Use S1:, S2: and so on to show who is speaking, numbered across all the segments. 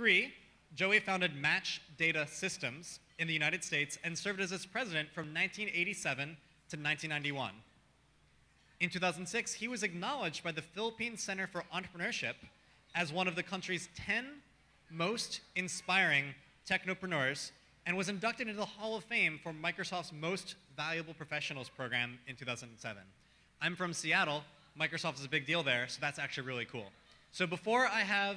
S1: 2003, Joey founded Match Data Systems in the United States and served as its president from 1987 to 1991. In 2006, he was acknowledged by the Philippine Center for Entrepreneurship as one of the country's 10 most inspiring technopreneurs and was inducted into the Hall of Fame for Microsoft's Most Valuable Professionals program in 2007. I'm from Seattle. Microsoft is a big deal there, so that's actually really cool. So before I have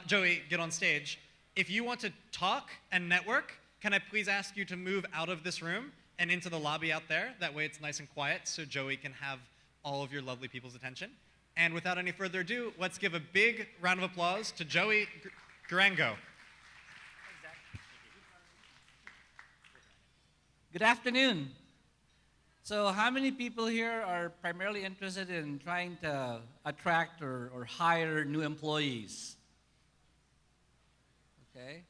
S1: Joey get on stage, if you want to talk and network, can I please ask you to move out of this room and into the lobby out there? That way it's nice and quiet so Joey can have all of your lovely people's attention. And without any further ado, let's give a big round of applause to Joey Gurango.
S2: Good afternoon. So how many people here are primarily interested in trying to attract or hire new employees? Okay.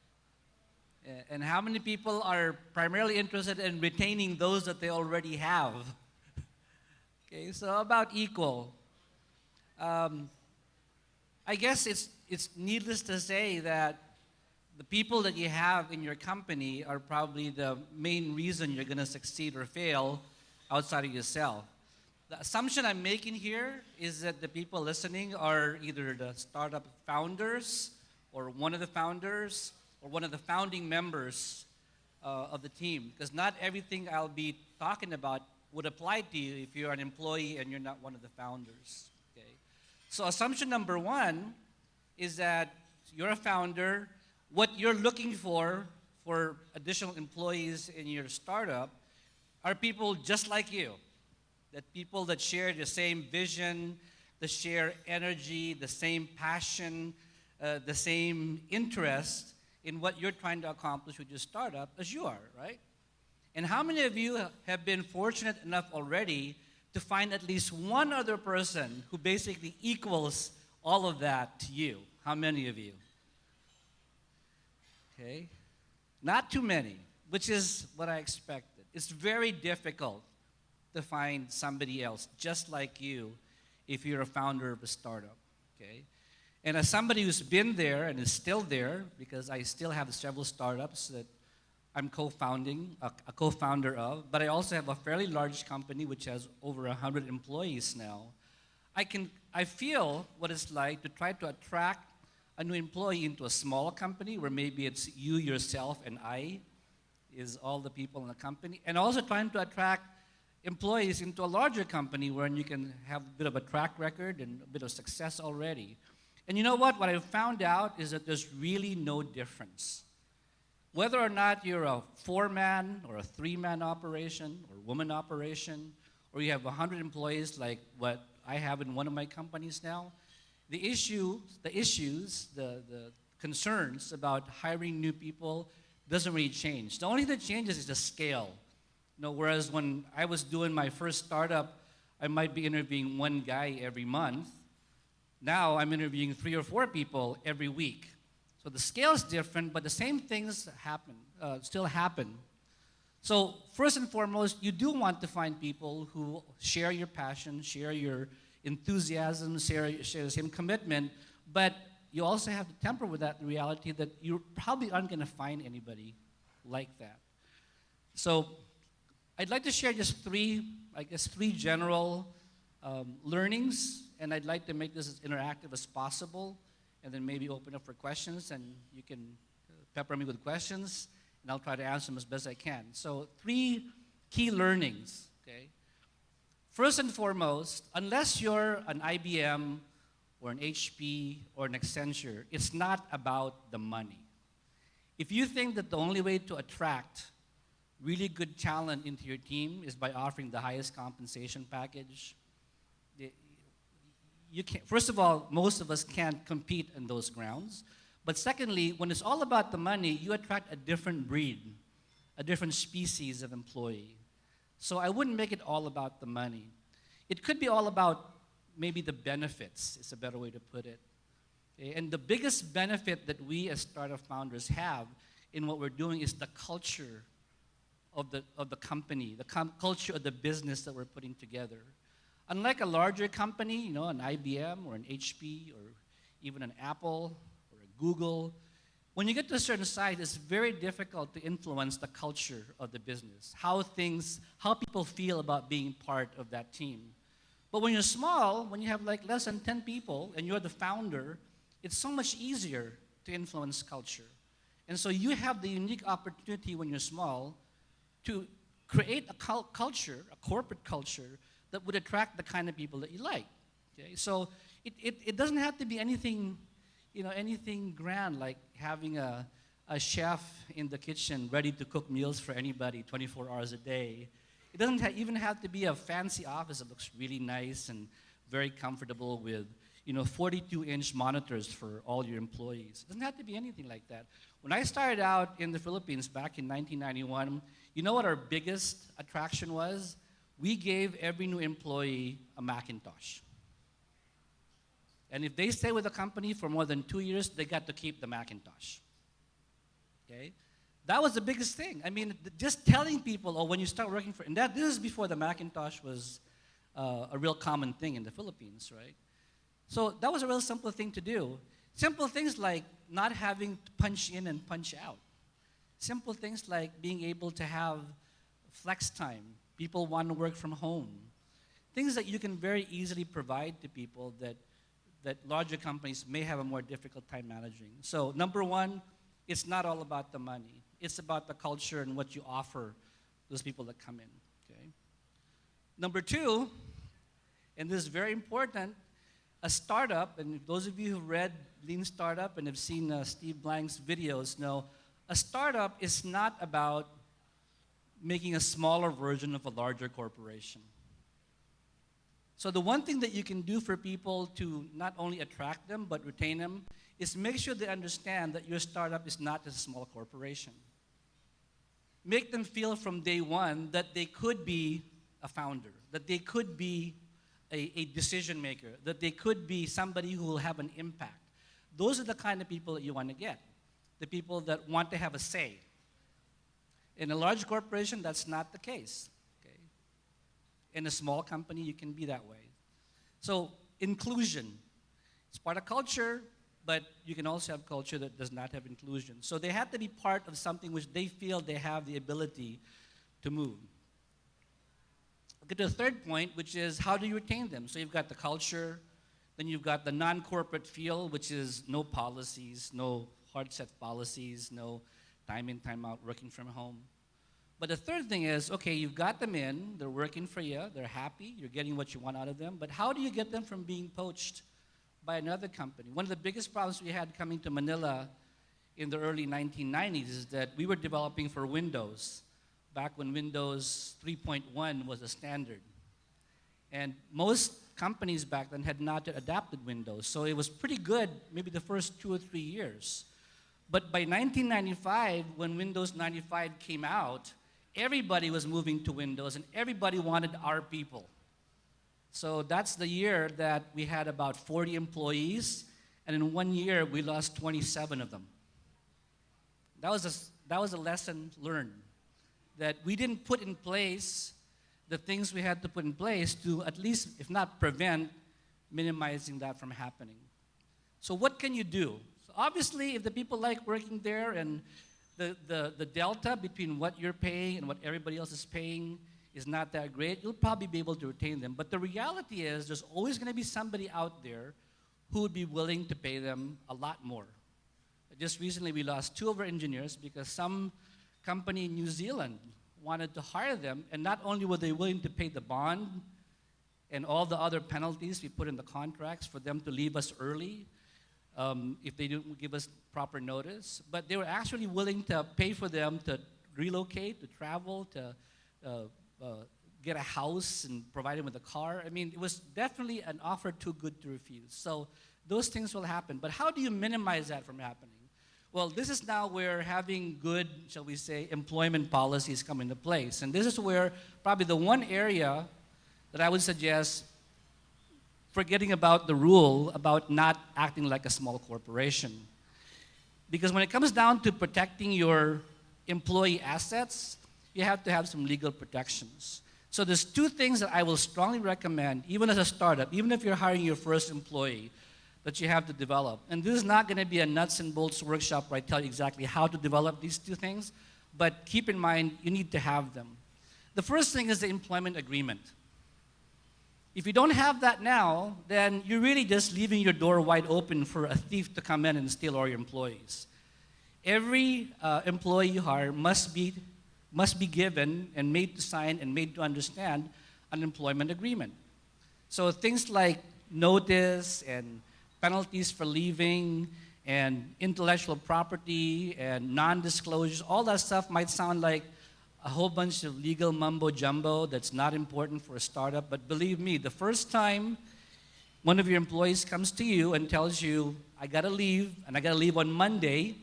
S2: And how many people are primarily interested in retaining those that they already have? Okay, so about equal. I guess it's needless to say that the people that you have in your company are probably the main reason you're going to succeed or fail outside of yourself. The assumption I'm making here is that the people listening are either the startup founders or one of the founders or one of the founding members of the team, because not everything I'll be talking about would apply to you if you're an employee and you're not one of the founders. Okay? So assumption number one is that you're a founder. What you're looking for additional employees in your startup are people just like you, that people that share the same vision, that share energy, the same passion, the same interest in what you're trying to accomplish with your startup as you are, right? And how many of you have been fortunate enough already to find at least one other person who basically equals all of that to you? How many of you? Okay. Not too many, which is what I expected. It's very difficult to find somebody else just like you if you're a founder of a startup, okay? And as somebody who's been there and is still there, because I still have several startups that I'm co-founding, a co-founder of, but I also have a fairly large company which has over 100 employees now. I feel what it's like to try to attract a new employee into a small company where maybe it's you, yourself, and I is all the people in the company, and also trying to attract employees into a larger company where you can have a bit of a track record and a bit of success already. And you know what? What I found out is that there's really no difference. Whether or not you're a 4-man or a 3-man operation or woman operation, or you have 100 employees like what I have in one of my companies now, the concerns about hiring new people doesn't really change. The only thing that changes is the scale. You know, whereas when I was doing my first startup, I might be interviewing one guy every month. Now I'm interviewing 3 or 4 people every week. So the scale is different, but the same things still happen. So first and foremost, you do want to find people who share your passion, share your enthusiasm, share the same commitment, but you also have to temper with that reality that you probably aren't going to find anybody like that. So I'd like to share just 3 general learnings, and I'd like to make this as interactive as possible, and then maybe open up for questions, and you can pepper me with questions, and I'll try to answer them as best I can. So 3 key learnings, okay? First and foremost, unless you're an IBM or an HP or an Accenture, it's not about the money. If you think that the only way to attract really good talent into your team is by offering the highest compensation package, you can't. First of all, most of us can't compete in those grounds. But secondly, when it's all about the money, you attract a different breed, a different species of employee. So I wouldn't make it all about the money. It could be all about maybe the benefits, is a better way to put it. Okay? And the biggest benefit that we as startup founders have in what we're doing is the culture of the company, the culture of the business that we're putting together. Unlike a larger company, you know, an IBM or an HP or even an Apple or a Google, When you get to a certain size, it's very difficult to influence the culture of the business, how people feel about being part of that team. But when you're small, when you have like less than 10 people and you're the founder, it's so much easier to influence culture. And so you have the unique opportunity when you're small to create a culture, a corporate culture, that would attract the kind of people that you like. Okay? So it doesn't have to be anything, anything grand like having a chef in the kitchen ready to cook meals for anybody 24 hours a day. It doesn't even have to be a fancy office that looks really nice and very comfortable with 42-inch monitors for all your employees. It doesn't have to be anything like that. When I started out in the Philippines back in 1991, you know what our biggest attraction was? We gave every new employee a Macintosh. And if they stay with the company for more than 2 years, they got to keep the Macintosh. Okay? That was the biggest thing. I mean, just telling people, when you start working for, and this is before the Macintosh was a real common thing in the Philippines, right? So that was a real simple thing to do. Simple things like not having to punch in and punch out. Simple things like being able to have flex time. People want to work from home. Things that you can very easily provide to people that larger companies may have a more difficult time managing. So number one, it's not all about the money. It's about the culture and what you offer those people that come in. Okay? Number two, and this is very important, a startup, and those of you who read Lean Startup and have seen Steve Blank's videos know, a startup is not about making a smaller version of a larger corporation. So the one thing that you can do for people to not only attract them but retain them is make sure they understand that your startup is not just a small corporation. Make them feel from day one that they could be a founder, that they could be a decision maker, that they could be somebody who will have an impact. Those are the kind of people that you want to get, the people that want to have a say. In a large corporation, that's not the case. Okay? In a small company, you can be that way. So inclusion, it's part of culture, but you can also have culture that does not have inclusion. So they have to be part of something which they feel they have the ability to move. I'll get to the third point, which is how do you retain them? So you've got the culture, then you've got the non-corporate feel, which is no policies, no hard set policies, no time in, time out, working from home. But the third thing is, okay, you've got them in, they're working for you, they're happy, you're getting what you want out of them, but how do you get them from being poached by another company? One of the biggest problems we had coming to Manila in the early 1990s is that we were developing for Windows, back when Windows 3.1 was a standard. And most companies back then had not yet adapted Windows, so it was pretty good maybe the first 2 or 3 years. But by 1995, when Windows 95 came out, everybody was moving to Windows and everybody wanted our people. So that's the year that we had about 40 employees, and in 1 year we lost 27 of them. That was a lesson learned, that we didn't put in place the things we had to put in place to at least, if not prevent, minimizing that from happening. So what can you do? So obviously, if the people like working there and the delta between what you're paying and what everybody else is paying is not that great, you'll probably be able to retain them. But the reality is there's always going to be somebody out there who would be willing to pay them a lot more. Just recently, we lost 2 of our engineers because some company in New Zealand wanted to hire them, and not only were they willing to pay the bond and all the other penalties we put in the contracts for them to leave us early if they didn't give us proper notice, but they were actually willing to pay for them to relocate, to travel, to get a house and provide them with a car. I mean, it was definitely an offer too good to refuse. So those things will happen. But how do you minimize that from happening? Well, this is now where having good, shall we say, employment policies come into place. And this is where probably the one area that I would suggest forgetting about the rule about not acting like a small corporation. Because when it comes down to protecting your employee assets, you have to have some legal protections. So there's 2 things that I will strongly recommend, even as a startup, even if you're hiring your first employee. that you have to develop. And this is not going to be a nuts and bolts workshop where I tell you exactly how to develop these two things, but keep in mind you need to have them. The first thing is the employment agreement. If you don't have that now, then you're really just leaving your door wide open for a thief to come in and steal all your employees. Every employee you hire must be given and made to sign and made to understand an employment agreement. So things like notice and penalties for leaving and intellectual property and non-disclosures, all that stuff might sound like a whole bunch of legal mumbo-jumbo that's not important for a startup, but believe me, the first time one of your employees comes to you and tells you, I gotta leave, and I gotta leave on Monday,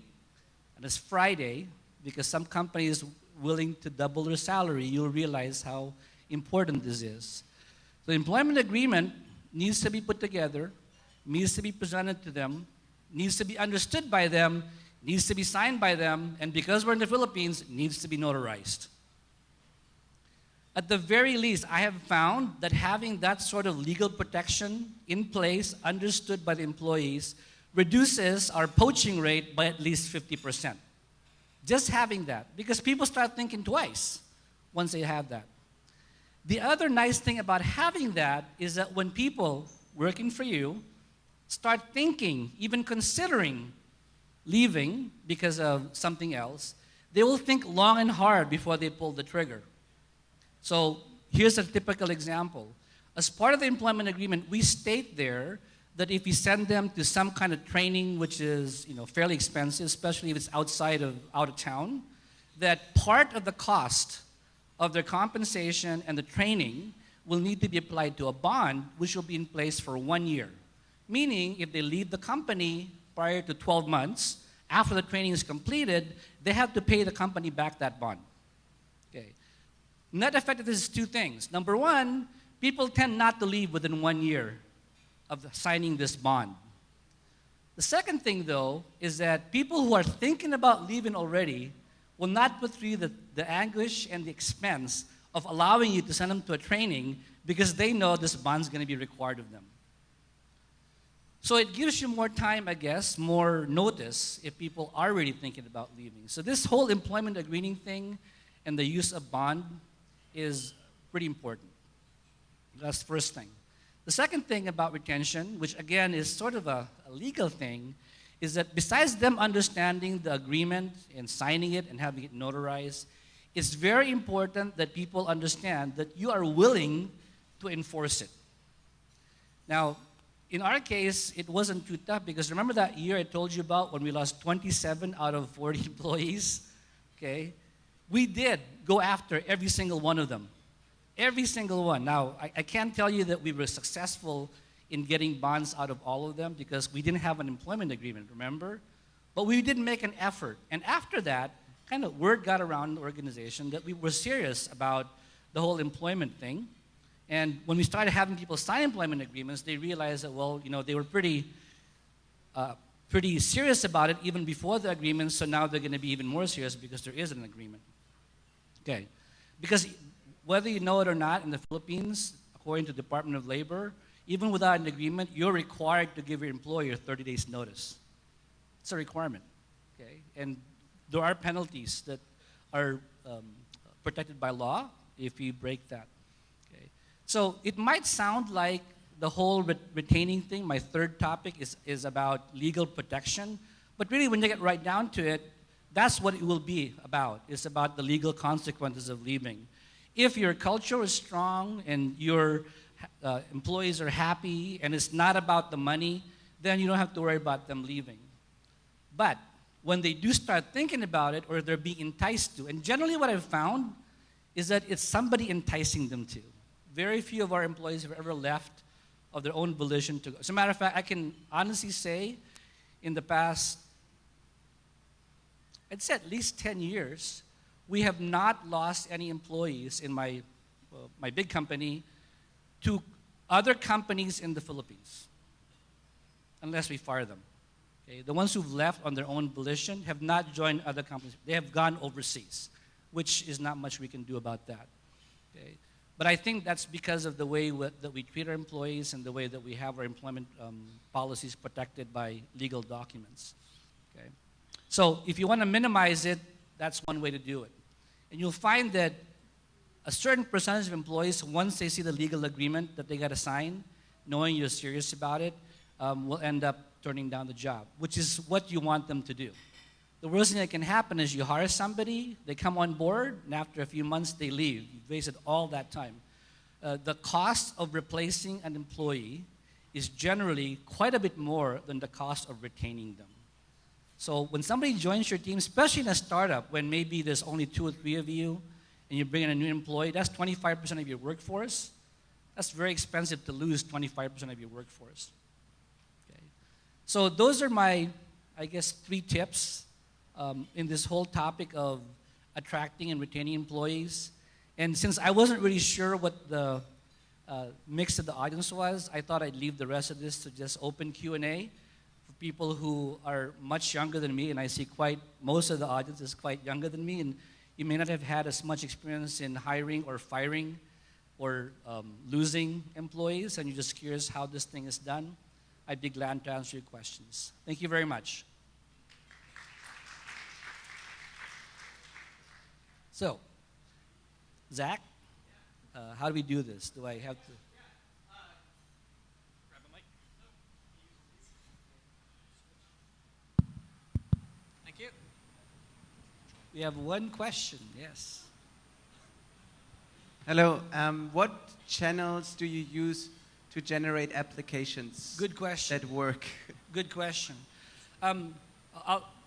S2: and it's Friday, because some company is willing to double their salary, you'll realize how important this is. The employment agreement needs to be put together, needs to be presented to them, needs to be understood by them, needs to be signed by them, and because we're in the Philippines, needs to be notarized. At the very least, I have found that having that sort of legal protection in place, understood by the employees, reduces our poaching rate by at least 50%. Just having that, because people start thinking twice once they have that. The other nice thing about having that is that when people working for you start thinking, even considering leaving because of something else, they will think long and hard before they pull the trigger. So here's a typical example. As part of the employment agreement, we state there that if we send them to some kind of training which is fairly expensive, especially if it's out of town, that part of the cost of their compensation and the training will need to be applied to a bond which will be in place for 1 year. Meaning, if they leave the company prior to 12 months, after the training is completed, they have to pay the company back that bond. Okay. Net effect of this is two things. Number one, people tend not to leave within 1 year of signing this bond. The second thing, though, is that people who are thinking about leaving already will not put through the anguish and the expense of allowing you to send them to a training because they know this bond's going to be required of them. So it gives you more time, I guess, more notice if people are really thinking about leaving. So this whole employment agreement thing and the use of bond is pretty important. That's the first thing. The second thing about retention, which again is sort of a legal thing, is that besides them understanding the agreement and signing it and having it notarized, it's very important that people understand that you are willing to enforce it. Now, in our case, it wasn't too tough because remember that year I told you about when we lost 27 out of 40 employees? Okay? We did go after every single one of them. Every single one. Now, I can't tell you that we were successful in getting bonds out of all of them because we didn't have an employment agreement, remember? But we did make an effort. And after that, kind of word got around the organization that we were serious about the whole employment thing. And when we started having people sign employment agreements, they realized that, well, they were pretty serious about it even before the agreement, so now they're going to be even more serious because there is an agreement. Okay. Because whether you know it or not, in the Philippines, according to the Department of Labor, even without an agreement, you're required to give your employer 30 days notice. It's a requirement. Okay? And there are penalties that are protected by law if you break that. So it might sound like the whole retaining thing, my third topic, is about legal protection. But really, when you get right down to it, that's what it will be about. It's about the legal consequences of leaving. If your culture is strong and your employees are happy and it's not about the money, then you don't have to worry about them leaving. But when they do start thinking about it or they're being enticed to, and generally what I've found is that it's somebody enticing them to. Very few of our employees have ever left of their own volition to go. As a matter of fact, I can honestly say in the past, I'd say at least 10 years, we have not lost any employees in my big company to other companies in the Philippines, unless we fire them. Okay? The ones who've left on their own volition have not joined other companies. They have gone overseas, which is not much we can do about that. Okay? But I think that's because of the way that we treat our employees and the way that we have our employment policies protected by legal documents. Okay? So if you want to minimize it, that's one way to do it. And you'll find that a certain percentage of employees, once they see the legal agreement that they got to sign, knowing you're serious about it, will end up turning down the job, which is what you want them to do. The worst thing that can happen is you hire somebody, they come on board, and after a few months they leave. You've wasted all that time. The cost of replacing an employee is generally quite a bit more than the cost of retaining them. So when somebody joins your team, especially in a startup, when maybe there's only 2 or 3 of you, and you bring in a new employee, that's 25% of your workforce. That's very expensive to lose 25% of your workforce. Okay. So those are my, I guess, 3 tips in this whole topic of attracting and retaining employees. And since I wasn't really sure what the mix of the audience was, I thought I'd leave the rest of this to just open Q&A for people who are much younger than me, and I see most of the audience is quite younger than me, and you may not have had as much experience in hiring or firing or losing employees, and you're just curious how this thing is done. I'd be glad to answer your questions. Thank you very much. So, Zach, how do we do this? Do I have to?
S1: Grab a mic. Thank you.
S2: We have one question, yes.
S3: Hello, what channels do you use to generate applications
S2: Good question.
S3: that work?
S2: Good question.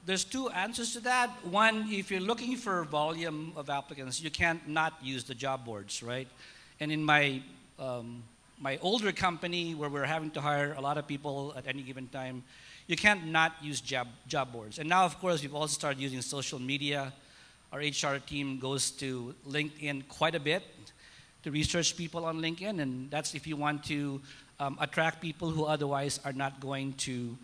S2: There's 2 answers to that. One, if you're looking for volume of applicants, you can't not use the job boards, right? And in my older company, where we're having to hire a lot of people at any given time, you can't not use job boards. And now, of course, we've also started using social media. Our HR team goes to LinkedIn quite a bit to research people on LinkedIn, and that's if you want to attract people who otherwise are not going to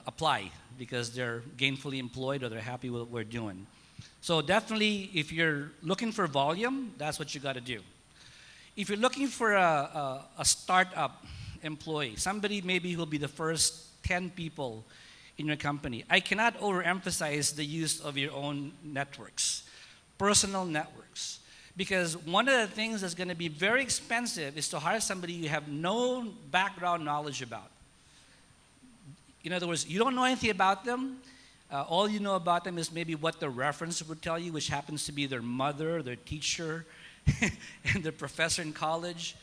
S2: apply because they're gainfully employed or they're happy with what we're doing. So definitely, if you're looking for volume, that's what you got to do. If you're looking for a startup employee, somebody maybe who'll be the first 10 people in your company, I cannot overemphasize the use of your own networks, personal networks. Because one of the things that's going to be very expensive is to hire somebody you have no background knowledge about. In other words, you don't know anything about them. All you know about them is maybe what their reference would tell you, which happens to be their mother, their teacher, and their professor in college.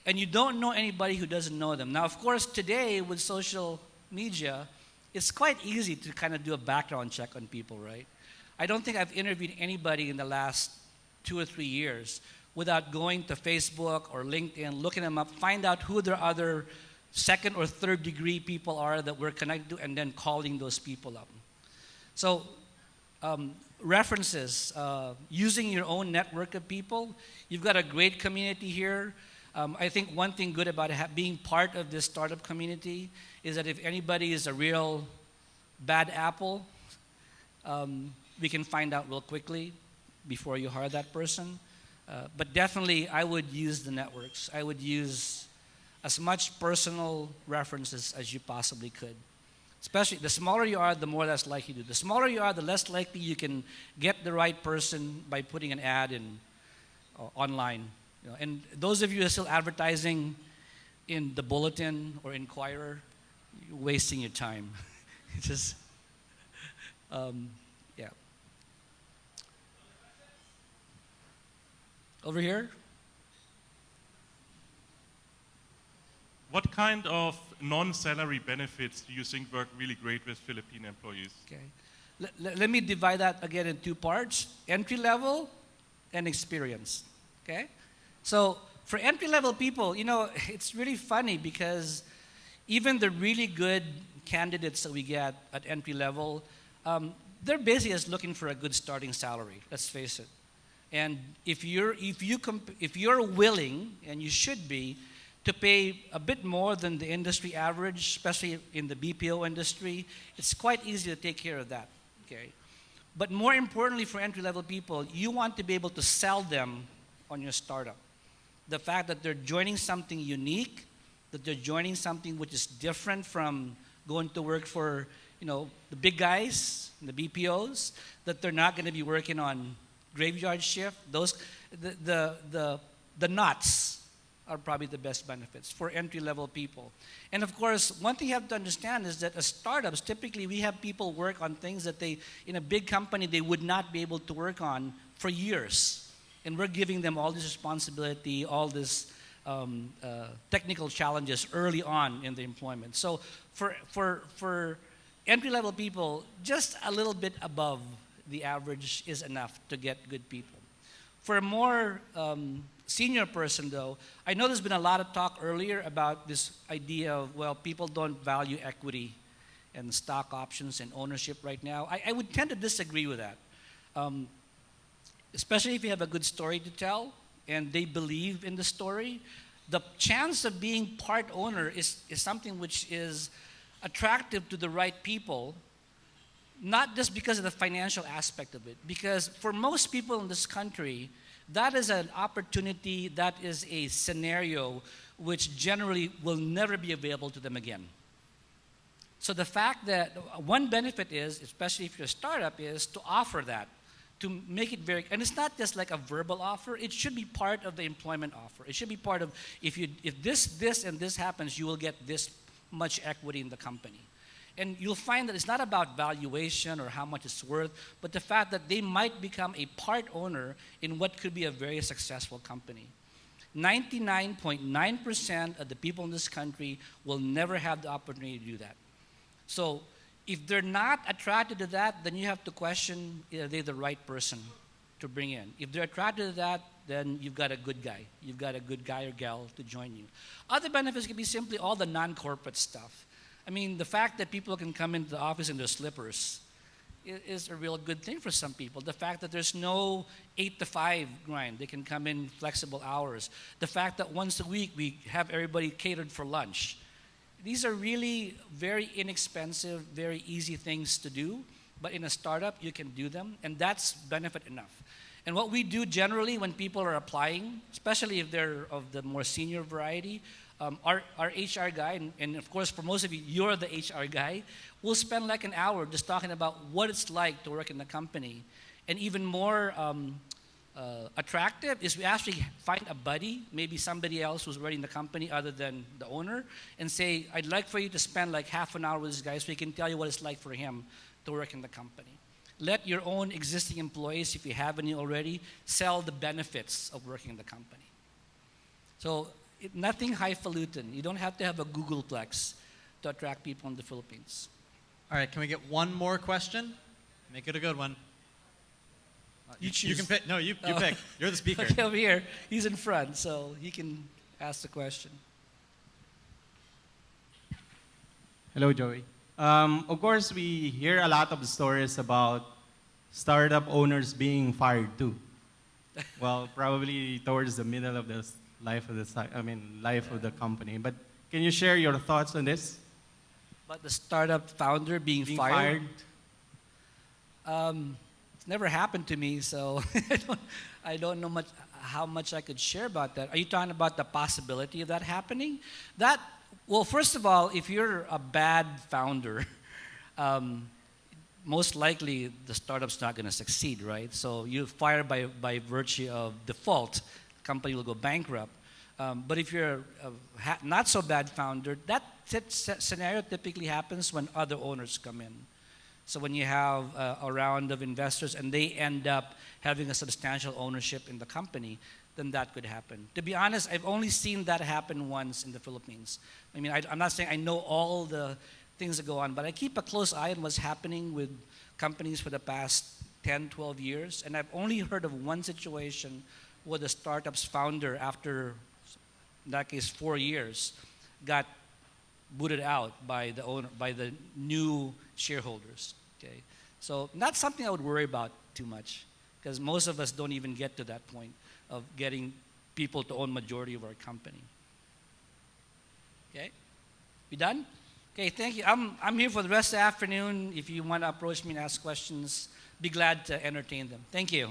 S2: And you don't know anybody who doesn't know them. Now, of course, today with social media, it's quite easy to kind of do a background check on people, right? I don't think I've interviewed anybody in the last 2 or 3 years without going to Facebook or LinkedIn, looking them up, find out who their other 2nd or 3rd degree people are that we're connected to, and then calling those people up. So references, using your own network of people. You've got a great community here. I think one thing good about being part of this startup community is that if anybody is a real bad apple, we can find out real quickly before you hire that person. But definitely, I would use the networks. I would use as much personal references as you possibly could. Especially, the smaller you are, the more that's likely to do. The smaller you are, the less likely you can get the right person by putting an ad in online. You know, and those of you who are still advertising in the Bulletin or Inquirer, you're wasting your time. It's just, yeah. Over here.
S4: What kind of non-salary benefits do you think work really great with Philippine employees?
S2: Okay. Let me divide that again in 2 parts, entry level and experience, okay? So for entry level people, you know, it's really funny because even the really good candidates that we get at entry level, they're basically just looking for a good starting salary, let's face it. And if you're willing, and you should be, to pay a bit more than the industry average, especially in the BPO industry, it's quite easy to take care of that, okay? But more importantly for entry-level people, you want to be able to sell them on your startup. the fact that they're joining something unique, that they're joining something which is different from going to work for, the big guys, the BPOs, that they're not going to be working on graveyard shift. The knots are probably the best benefits for entry-level people. And of course, one thing you have to understand is that as startups, typically we have people work on things that in a big company, they would not be able to work on for years. And we're giving them all this responsibility, all this technical challenges early on in the employment. So for entry-level people, just a little bit above the average is enough to get good people. For a more senior person, though, I know there's been a lot of talk earlier about this idea of, people don't value equity and stock options and ownership right now. I would tend to disagree with that. Especially if you have a good story to tell and they believe in the story, the chance of being part owner is something which is attractive to the right people, not just because of the financial aspect of it, because for most people in this country, that is an opportunity, that is a scenario which generally will never be available to them again. So the fact that one benefit is, especially if you're a startup, is to offer that, to make it very, and it's not just like a verbal offer, it should be part of the employment offer. It should be part of, if this, and this happens, you will get this much equity in the company. And you'll find that it's not about valuation or how much it's worth, but the fact that they might become a part owner in what could be a very successful company. 99.9% of the people in this country will never have the opportunity to do that. So if they're not attracted to that, then you have to question, are they the right person to bring in? If they're attracted to that, then you've got a good guy. You've got a good guy or gal to join you. Other benefits can be simply all the non-corporate stuff. I mean, the fact that people can come into the office in their slippers is a real good thing for some people. The fact that there's no 8 to 5 grind. They can come in flexible hours. The fact that once a week we have everybody catered for lunch. These are really very inexpensive, very easy things to do. But in a startup, you can do them, and that's benefit enough. And what we do generally when people are applying, especially if they're of the more senior variety, our HR guy, and of course for most of you, you're the HR guy, will spend like an hour just talking about what it's like to work in the company. And even more attractive is we actually find a buddy, maybe somebody else who's running the company other than the owner, and say, I'd like for you to spend like half an hour with this guy so he can tell you what it's like for him to work in the company. Let your own existing employees, if you have any already, sell the benefits of working in the company. So nothing highfalutin. You don't have to have a Googleplex to attract people in the Philippines.
S1: All right, can we get one more question? Make it a good one.
S2: You choose.
S1: You can pick. No, you pick. You're the speaker.
S2: Okay, over here. He's in front, so he can ask the question.
S3: Hello, Joey. Of course, we hear a lot of stories about startup owners being fired too. Well, probably towards the middle of the life of the company. But can you share your thoughts on this?
S2: About the startup founder being fired? It's never happened to me, so I don't know how much I could share about that. Are you talking about the possibility of that happening? Well, first of all, if you're a bad founder, most likely the startup's not going to succeed, right? So you're fired by virtue of default. The company will go bankrupt. But if you're a not so bad founder, that scenario typically happens when other owners come in. So when you have a round of investors and they end up having a substantial ownership in the company, then that could happen. To be honest, I've only seen that happen once in the Philippines. I mean, I'm not saying I know all the things that go on, but I keep a close eye on what's happening with companies for the past 10, 12 years, and I've only heard of one situation where the startup's founder, after, in that case, 4 years, got booted out by the owner, by the new shareholders. Okay, so not something I would worry about too much, because most of us don't even get to that point of getting people to own majority of our company. Okay, we done? Okay, thank you. I'm here for the rest of the afternoon. If you want to approach me and ask questions, be glad to entertain them. Thank you.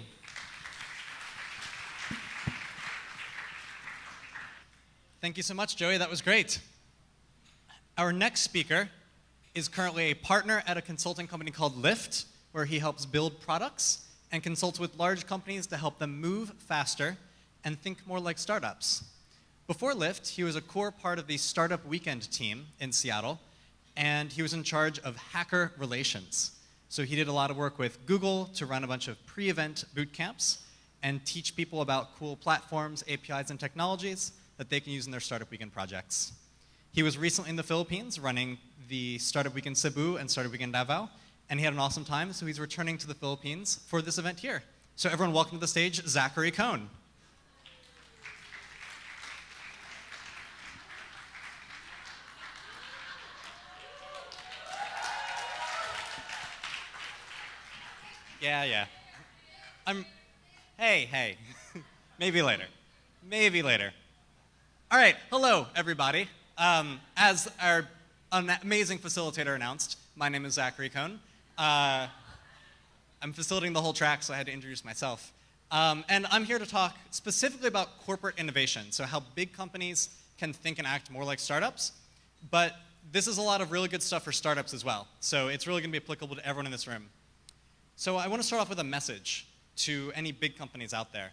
S1: Thank you so much, Joey. That was great. Our next speaker is currently a partner at a consulting company called Lyft, where he helps build products and consults with large companies to help them move faster and think more like startups. Before Lyft, he was a core part of the Startup Weekend team in Seattle, and he was in charge of hacker relations. So he did a lot of work with Google to run a bunch of pre-event boot camps and teach people about cool platforms, APIs, and technologies that they can use in their Startup Weekend projects. He was recently in the Philippines running the Startup Weekend Cebu and Startup Weekend Davao, and he had an awesome time, so he's returning to the Philippines for this event here. So everyone, welcome to the stage, Zac Cohn. Yeah. Hey. Maybe later. All right, hello, everybody. As our amazing facilitator announced, my name is Zac Cohn. I'm facilitating the whole track, so I had to introduce myself. And I'm here to talk specifically about corporate innovation, so how big companies can think and act more like startups. But this is a lot of really good stuff for startups as well, so it's really going to be applicable to everyone in this room. So I want to start off with a message to any big companies out there.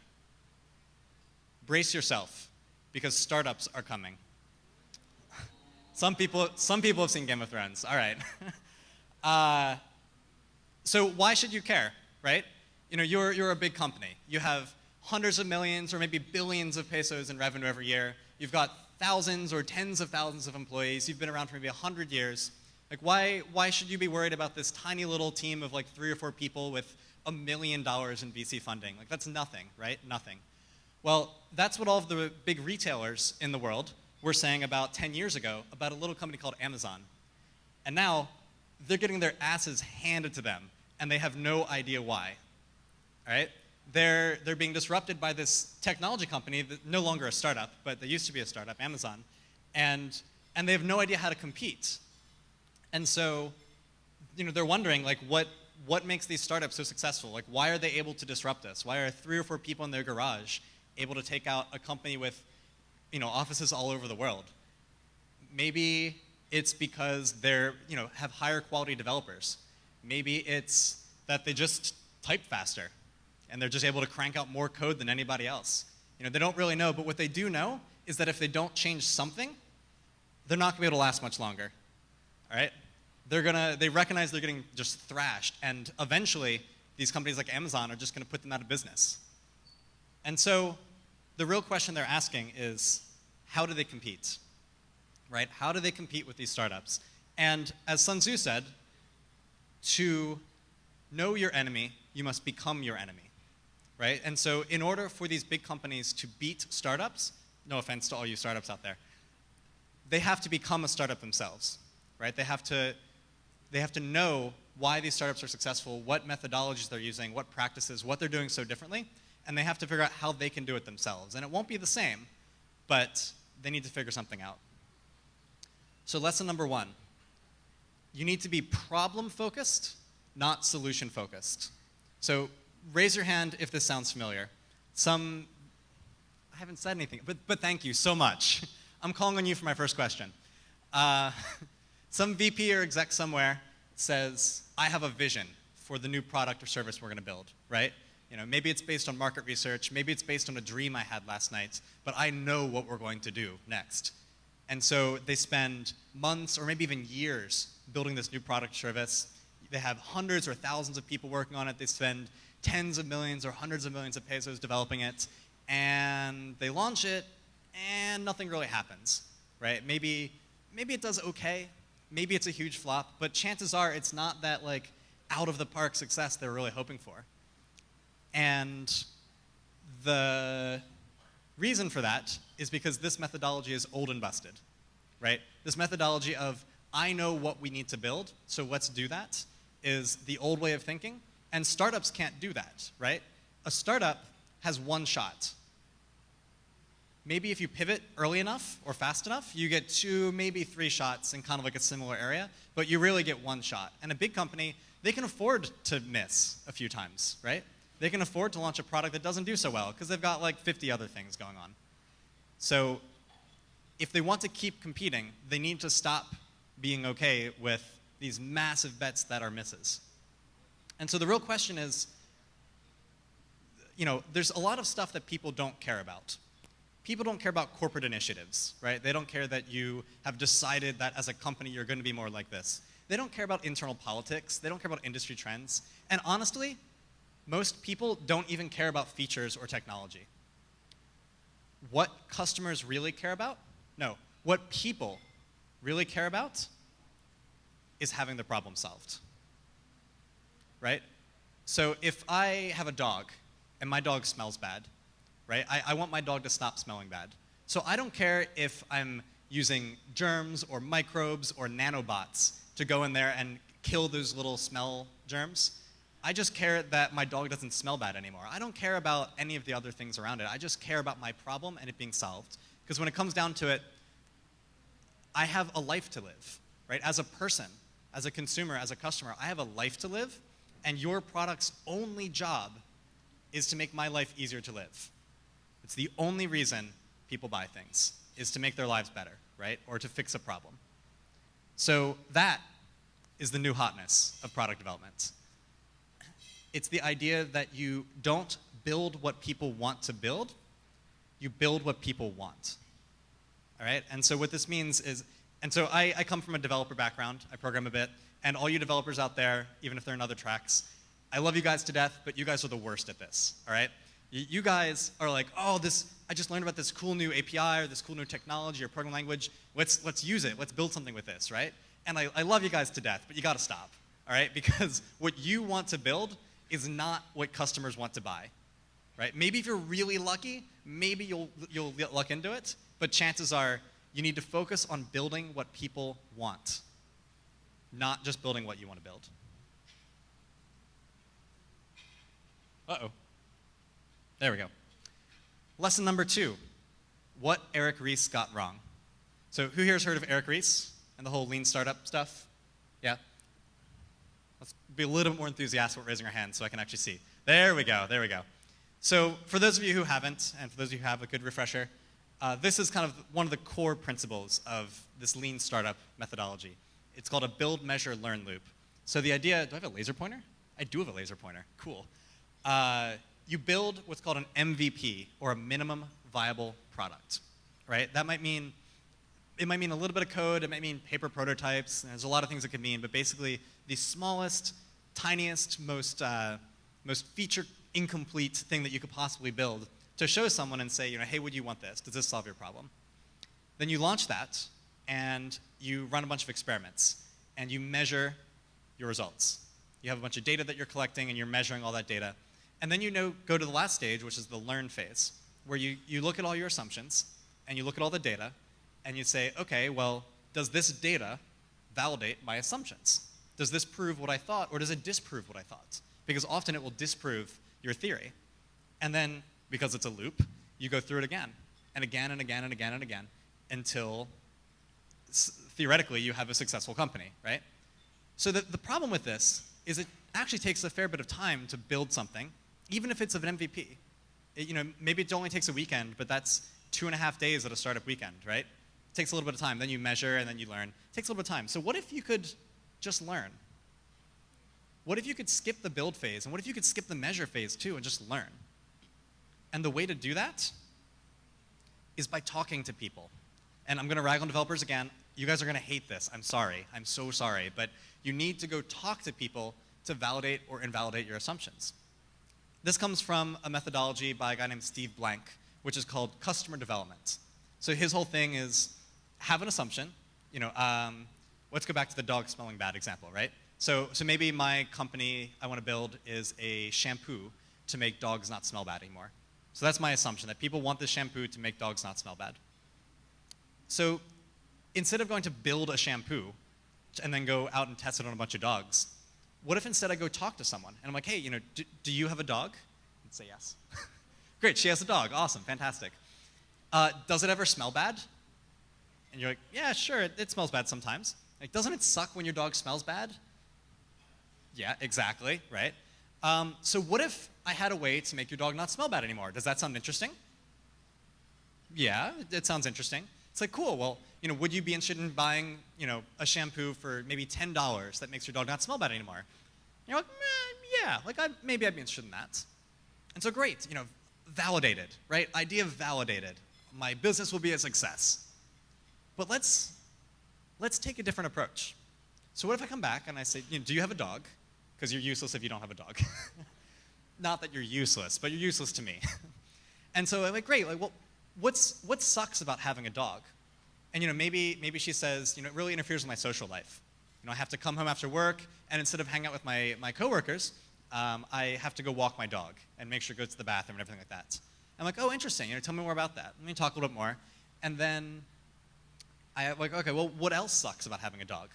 S1: Brace yourself, because startups are coming. Some people have seen Game of Thrones. All right. So why should you care, right? You know, you're a big company. You have hundreds of millions or maybe billions of pesos in revenue every year. You've got thousands or tens of thousands of employees. You've been around for maybe 100 years. Like, why should you be worried about this tiny little team of like 3 or 4 people with $1 million in VC funding? Like, that's nothing, right? Nothing. Well, that's what all of the big retailers in the world were saying about 10 years ago about a little company called Amazon. And now, they're getting their asses handed to them, and they have no idea why. All right? They're being disrupted by this technology company, that no longer a startup, but they used to be a startup, Amazon, and they have no idea how to compete. And so, you know, they're wondering, like, what makes these startups so successful? Like, why are they able to disrupt us? Why are 3 or 4 people in their garage able to take out a company with, you know, offices all over the world? Maybe it's because they're, you know, have higher quality developers. Maybe it's that they just type faster, and they're just able to crank out more code than anybody else. You know, they don't really know, but what they do know is that if they don't change something, they're not gonna be able to last much longer. All right? They recognize they're getting just thrashed, and eventually these companies like Amazon are just gonna put them out of business. And so the real question they're asking is, how do they compete? Right? How do they compete with these startups? And as Sun Tzu said, to know your enemy, you must become your enemy. Right? And so in order for these big companies to beat startups, no offense to all you startups out there, they have to become a startup themselves. Right? They have to know why these startups are successful, what methodologies they're using, what practices, what they're doing so differently, and they have to figure out how they can do it themselves. And it won't be the same, but they need to figure something out. So lesson number 1, you need to be problem-focused, not solution-focused. So raise your hand if this sounds familiar. I haven't said anything, but thank you so much. I'm calling on you for my first question. Some VP or exec somewhere says, I have a vision for the new product or service we're going to build, right? You know, maybe it's based on market research, maybe it's based on a dream I had last night, but I know what we're going to do next. And so they spend months or maybe even years building this new product or service. They have hundreds or thousands of people working on it. They spend tens of millions or hundreds of millions of pesos developing it, and they launch it, and nothing really happens, right? Maybe it does okay. Maybe it's a huge flop, but chances are it's not that like out of the park success they're really hoping for. And the reason for that is because this methodology is old and busted, right? This methodology of, I know what we need to build, so let's do that, is the old way of thinking, and startups can't do that, right? A startup has one shot. Maybe if you pivot early enough or fast enough, you get 2, maybe 3 shots in kind of like a similar area, but you really get one shot. And a big company, they can afford to miss a few times, right? They can afford to launch a product that doesn't do so well because they've got like 50 other things going on. So if they want to keep competing, they need to stop being okay with these massive bets that are misses. And so the real question is, there's a lot of stuff that people don't care about. People don't care about corporate initiatives, right? They don't care that you have decided that as a company you're going to be more like this. They don't care about internal politics. They don't care about industry trends. And honestly, most people don't even care about features or technology. What customers really care about? No. What people really care about is having the problem solved, right? So if I have a dog and my dog smells bad, right? I want my dog to stop smelling bad. So I don't care if I'm using germs or microbes or nanobots to go in there and kill those little smell germs. I just care that my dog doesn't smell bad anymore. I don't care about any of the other things around it. I just care about my problem and it being solved. Because when it comes down to it, I have a life to live, right? As a person, as a consumer, as a customer, I have a life to live, and your product's only job is to make my life easier to live. It's the only reason people buy things, is to make their lives better, right? Or to fix a problem. So that is the new hotness of product development. It's the idea that you don't build what people want to build, you build what people want. All right? And so what this means is, and so I come from a developer background, I program a bit, and all you developers out there, even if they're in other tracks, I love you guys to death, but you guys are the worst at this, all right? You guys are like, oh, I just learned about this cool new API or this cool new technology or programming language. Let's use it. Let's build something with this, right? And I love you guys to death, but you got to stop, all right? Because what you want to build is not what customers want to buy, right? Maybe if you're really lucky, maybe you'll get luck into it, but chances are you need to focus on building what people want, not just building what you want to build. Uh-oh. There we go. Lesson number 2, what Eric Ries got wrong. So who here has heard of Eric Ries and the whole lean startup stuff? Yeah? Let's be a little bit more enthusiastic about raising our hands so I can actually see. There we go, there we go. So for those of you who haven't, and for those of you who have a good refresher, this is kind of one of the core principles of this lean startup methodology. It's called a build, measure, learn loop. So the idea, do I have a laser pointer? I do have a laser pointer, cool. You build what's called an MVP, or a minimum viable product, right? That might mean, it might mean a little bit of code, it might mean paper prototypes, and there's a lot of things it could mean, but basically the smallest, tiniest, most feature incomplete thing that you could possibly build to show someone and say, hey, would you want this? Does this solve your problem? Then you launch that, and you run a bunch of experiments, and you measure your results. You have a bunch of data that you're collecting, and you're measuring all that data. And then go to the last stage, which is the learn phase, where you look at all your assumptions, and you look at all the data, and you say, okay, well, does this data validate my assumptions? Does this prove what I thought, or does it disprove what I thought? Because often it will disprove your theory. And then, because it's a loop, you go through it again, and again, and again, and again, and again, until, theoretically, you have a successful company, right? So the problem with this is it actually takes a fair bit of time to build something, even if it's of an MVP. Maybe it only takes a weekend, but that's 2.5 days at a startup weekend, right? It takes a little bit of time. Then you measure, and then you learn. It takes a little bit of time. So what if you could just learn? What if you could skip the build phase? And what if you could skip the measure phase, too, and just learn? And the way to do that is by talking to people. And I'm going to rag on developers again. You guys are going to hate this. I'm sorry. I'm so sorry. But you need to go talk to people to validate or invalidate your assumptions. This comes from a methodology by a guy named Steve Blank, which is called customer development. So his whole thing is have an assumption. Let's go back to the dog smelling bad example, right? So maybe my company I want to build is a shampoo to make dogs not smell bad anymore. So that's my assumption, that people want this shampoo to make dogs not smell bad. So instead of going to build a shampoo and then go out and test it on a bunch of dogs, what if instead I go talk to someone and I'm like, hey, do you have a dog? And say yes. Great, she has a dog. Awesome, fantastic. Does it ever smell bad? And you're like, yeah, sure, it smells bad sometimes. Like, doesn't it suck when your dog smells bad? Yeah, exactly, right? So what if I had a way to make your dog not smell bad anymore? Does that sound interesting? Yeah, it sounds interesting. It's like, cool, well, would you be interested in buying, a shampoo for maybe $10 that makes your dog not smell bad anymore? And you're like, yeah, maybe I'd be interested in that. And so great, validated, right? Idea validated. My business will be a success. But let's take a different approach. So what if I come back and I say, do you have a dog? Because you're useless if you don't have a dog. Not that you're useless, but you're useless to me. And so I'm like, great, well, what sucks about having a dog? And maybe she says, it really interferes with my social life. I have to come home after work, and instead of hang out with my coworkers, I have to go walk my dog and make sure it goes to the bathroom and everything like that. I'm like, oh, interesting. Tell me more about that. Let me talk a little bit more. And then I'm like, okay, well, what else sucks about having a dog?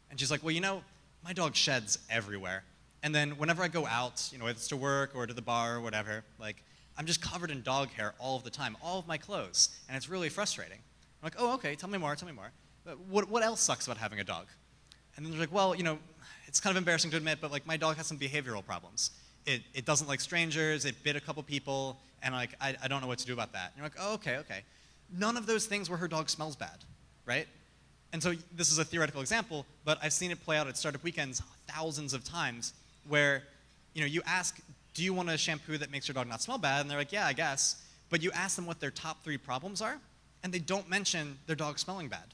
S1: And she's like, well, my dog sheds everywhere. And then whenever I go out, whether it's to work or to the bar or whatever, I'm just covered in dog hair all of the time, all of my clothes, and it's really frustrating. I'm like, oh, okay, tell me more. What else sucks about having a dog? And then they're like, well, it's kind of embarrassing to admit, but my dog has some behavioral problems. It doesn't like strangers, it bit a couple people, and I don't know what to do about that. And you're like, oh, okay. None of those things where her dog smells bad, right? And so this is a theoretical example, but I've seen it play out at startup weekends thousands of times where, you ask, do you want a shampoo that makes your dog not smell bad? And they're like, yeah, I guess. But you ask them what their top 3 problems are, and they don't mention their dog smelling bad.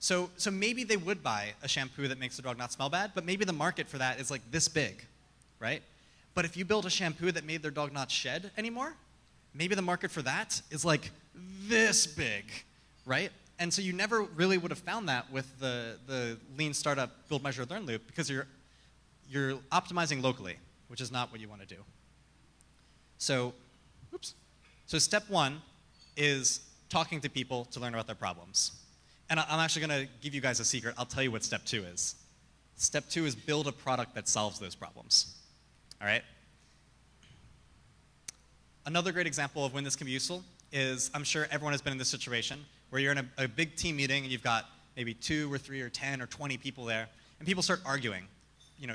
S1: So maybe they would buy a shampoo that makes their dog not smell bad, but maybe the market for that is this big, right? But if you build a shampoo that made their dog not shed anymore, maybe the market for that is this big, right? And so you never really would have found that with the lean startup build, measure, learn loop because you're optimizing locally, which is not what you want to do. So step 1 is talking to people to learn about their problems. And I'm actually going to give you guys a secret. I'll tell you what step 2 is. Step 2 is build a product that solves those problems. All right? Another great example of when this can be useful is, I'm sure everyone has been in this situation where you're in a big team meeting and you've got maybe 2 or 3 or 10 or 20 people there, and people start arguing.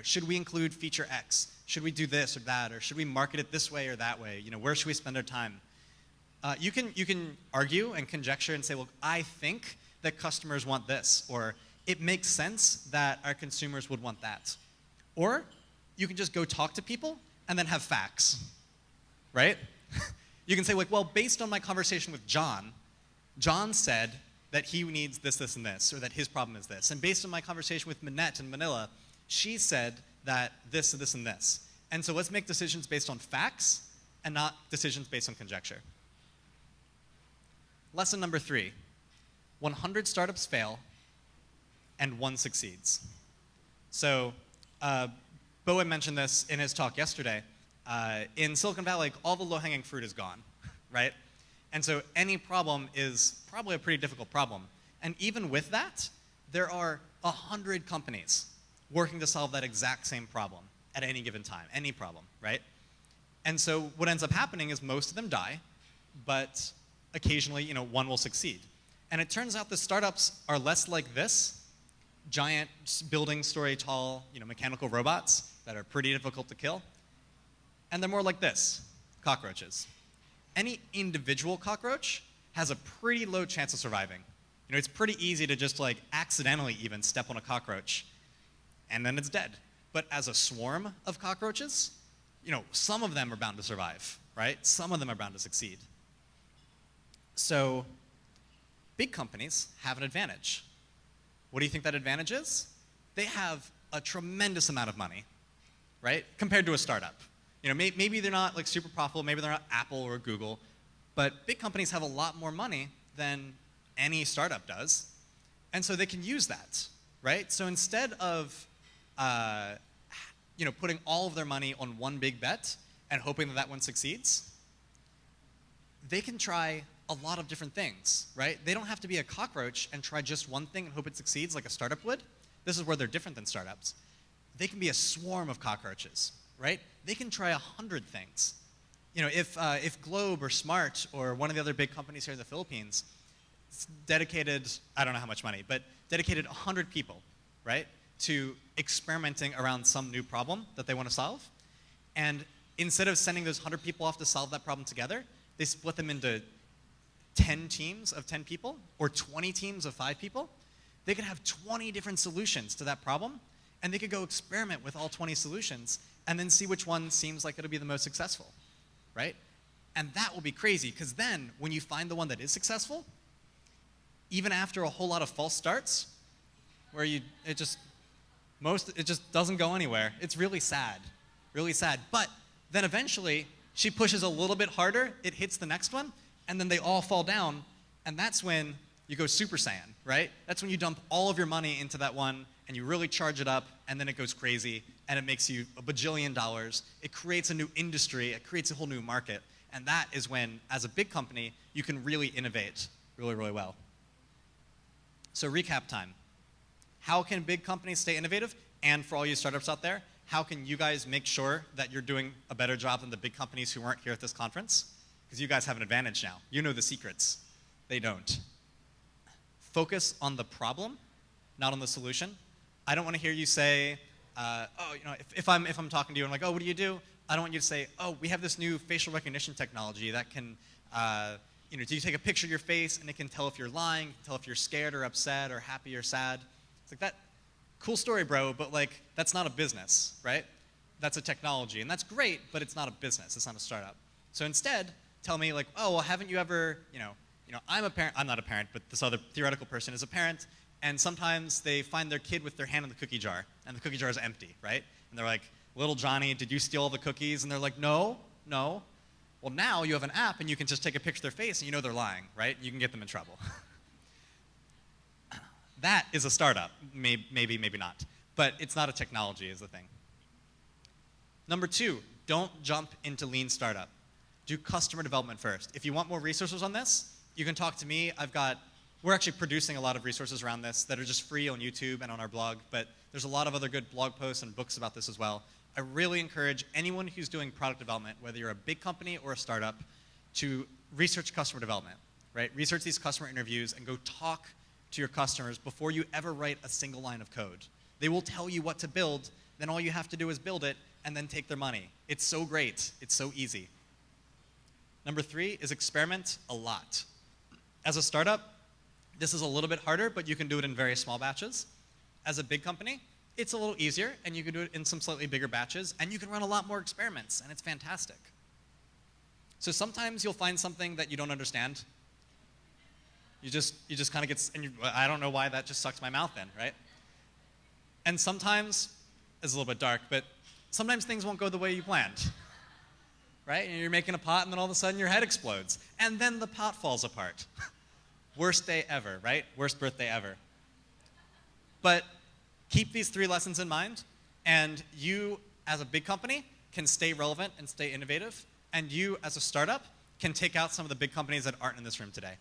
S1: Should we include feature X? Should we do this or that? Or should we market it this way or that way? Where should we spend our time? You can argue and conjecture and say, well, I think that customers want this, or it makes sense that our consumers would want that. Or you can just go talk to people and then have facts, right? You can say, well, based on my conversation with John said that he needs this, this, and this, or that his problem is this. And based on my conversation with Minette in Manila, she said that this, this, and this. And so let's make decisions based on facts and not decisions based on conjecture. Lesson number 3, 100 startups fail and 1 succeeds. So Bowen mentioned this in his talk yesterday. In Silicon Valley, all the low-hanging fruit is gone, right? And so any problem is probably a pretty difficult problem. And even with that, there are 100 companies working to solve that exact same problem at any given time, any problem, right? And so what ends up happening is most of them die, but occasionally, one will succeed. And it turns out the startups are less like this, giant building story tall, mechanical robots that are pretty difficult to kill. And they're more like this, cockroaches. Any individual cockroach has a pretty low chance of surviving. It's pretty easy to just accidentally even step on a cockroach and then it's dead. But as a swarm of cockroaches, some of them are bound to survive, right? Some of them are bound to succeed. So big companies have an advantage. What do you think that advantage is? They have a tremendous amount of money, right? Compared to a startup. Maybe they're not super profitable, maybe they're not Apple or Google, but big companies have a lot more money than any startup does, and so they can use that, right? So instead of putting all of their money on one big bet and hoping that that one succeeds, they can try a lot of different things, right? They don't have to be a cockroach and try just one thing and hope it succeeds like a startup would. This is where they're different than startups. They can be a swarm of cockroaches, right? They can try 100 things. If Globe or Smart or one of the other big companies here in the Philippines dedicated, I don't know how much money, but dedicated 100 people, right, to experimenting around some new problem that they want to solve. And instead of sending those 100 people off to solve that problem together, they split them into 10 teams of 10 people or 20 teams of 5 people, they could have 20 different solutions to that problem, and they could go experiment with all 20 solutions and then see which one seems like it'll be the most successful, right? And that will be crazy, because then when you find the one that is successful, even after a whole lot of false starts, where it just doesn't go anywhere, it's really sad, really sad. But then eventually, she pushes a little bit harder, it hits the next one, and then they all fall down, and that's when you go Super Saiyan, right? That's when you dump all of your money into that one, and you really charge it up, and then it goes crazy, and it makes you $1 bajillion. It creates a new industry, it creates a whole new market, and that is when, as a big company, you can really innovate really, really well. So recap time. How can big companies stay innovative? And for all you startups out there, how can you guys make sure that you're doing a better job than the big companies who weren't here at this conference? Because you guys have an advantage now. You know the secrets. They don't. Focus on the problem, not on the solution. I don't want to hear you say, if I'm talking to you and I'm like, oh, what do you do? I don't want you to say, oh, we have this new facial recognition technology that can, do you take a picture of your face and it can tell if you're lying, tell if you're scared or upset or happy or sad. It's like that. Cool story, bro, but like, that's not a business, right? That's a technology, and that's great, but it's not a business, it's not a startup. So instead, tell me like, oh, well, haven't you ever, I'm a parent, I'm not a parent, but this other theoretical person is a parent, and sometimes they find their kid with their hand in the cookie jar, and the cookie jar is empty, right? And they're like, little Johnny, did you steal all the cookies? And they're like, no. Well, now you have an app, and you can just take a picture of their face, and you know they're lying, right? You can get them in trouble. That is a startup, maybe not. But it's not a technology is the thing. Number 2, don't jump into lean startup. Do customer development first. If you want more resources on this, you can talk to me. We're actually producing a lot of resources around this that are just free on YouTube and on our blog, but there's a lot of other good blog posts and books about this as well. I really encourage anyone who's doing product development, whether you're a big company or a startup, to research customer development, right? Research these customer interviews and go talk to your customers before you ever write a single line of code. They will tell you what to build, then all you have to do is build it and then take their money. It's so great, it's so easy. Number 3 is experiment a lot. As a startup, this is a little bit harder, but you can do it in very small batches. As a big company, it's a little easier, and you can do it in some slightly bigger batches, and you can run a lot more experiments, and it's fantastic. So sometimes you'll find something that you don't understand. You just kind of get, I don't know why that just sucks my mouth in, right? And sometimes, it's a little bit dark, but sometimes things won't go the way you planned, right? And you're making a pot, and then all of a sudden your head explodes, and then the pot falls apart. Worst day ever, right? Worst birthday ever. But keep these 3 lessons in mind, and you, as a big company, can stay relevant and stay innovative, and you, as a startup, can take out some of the big companies that aren't in this room today.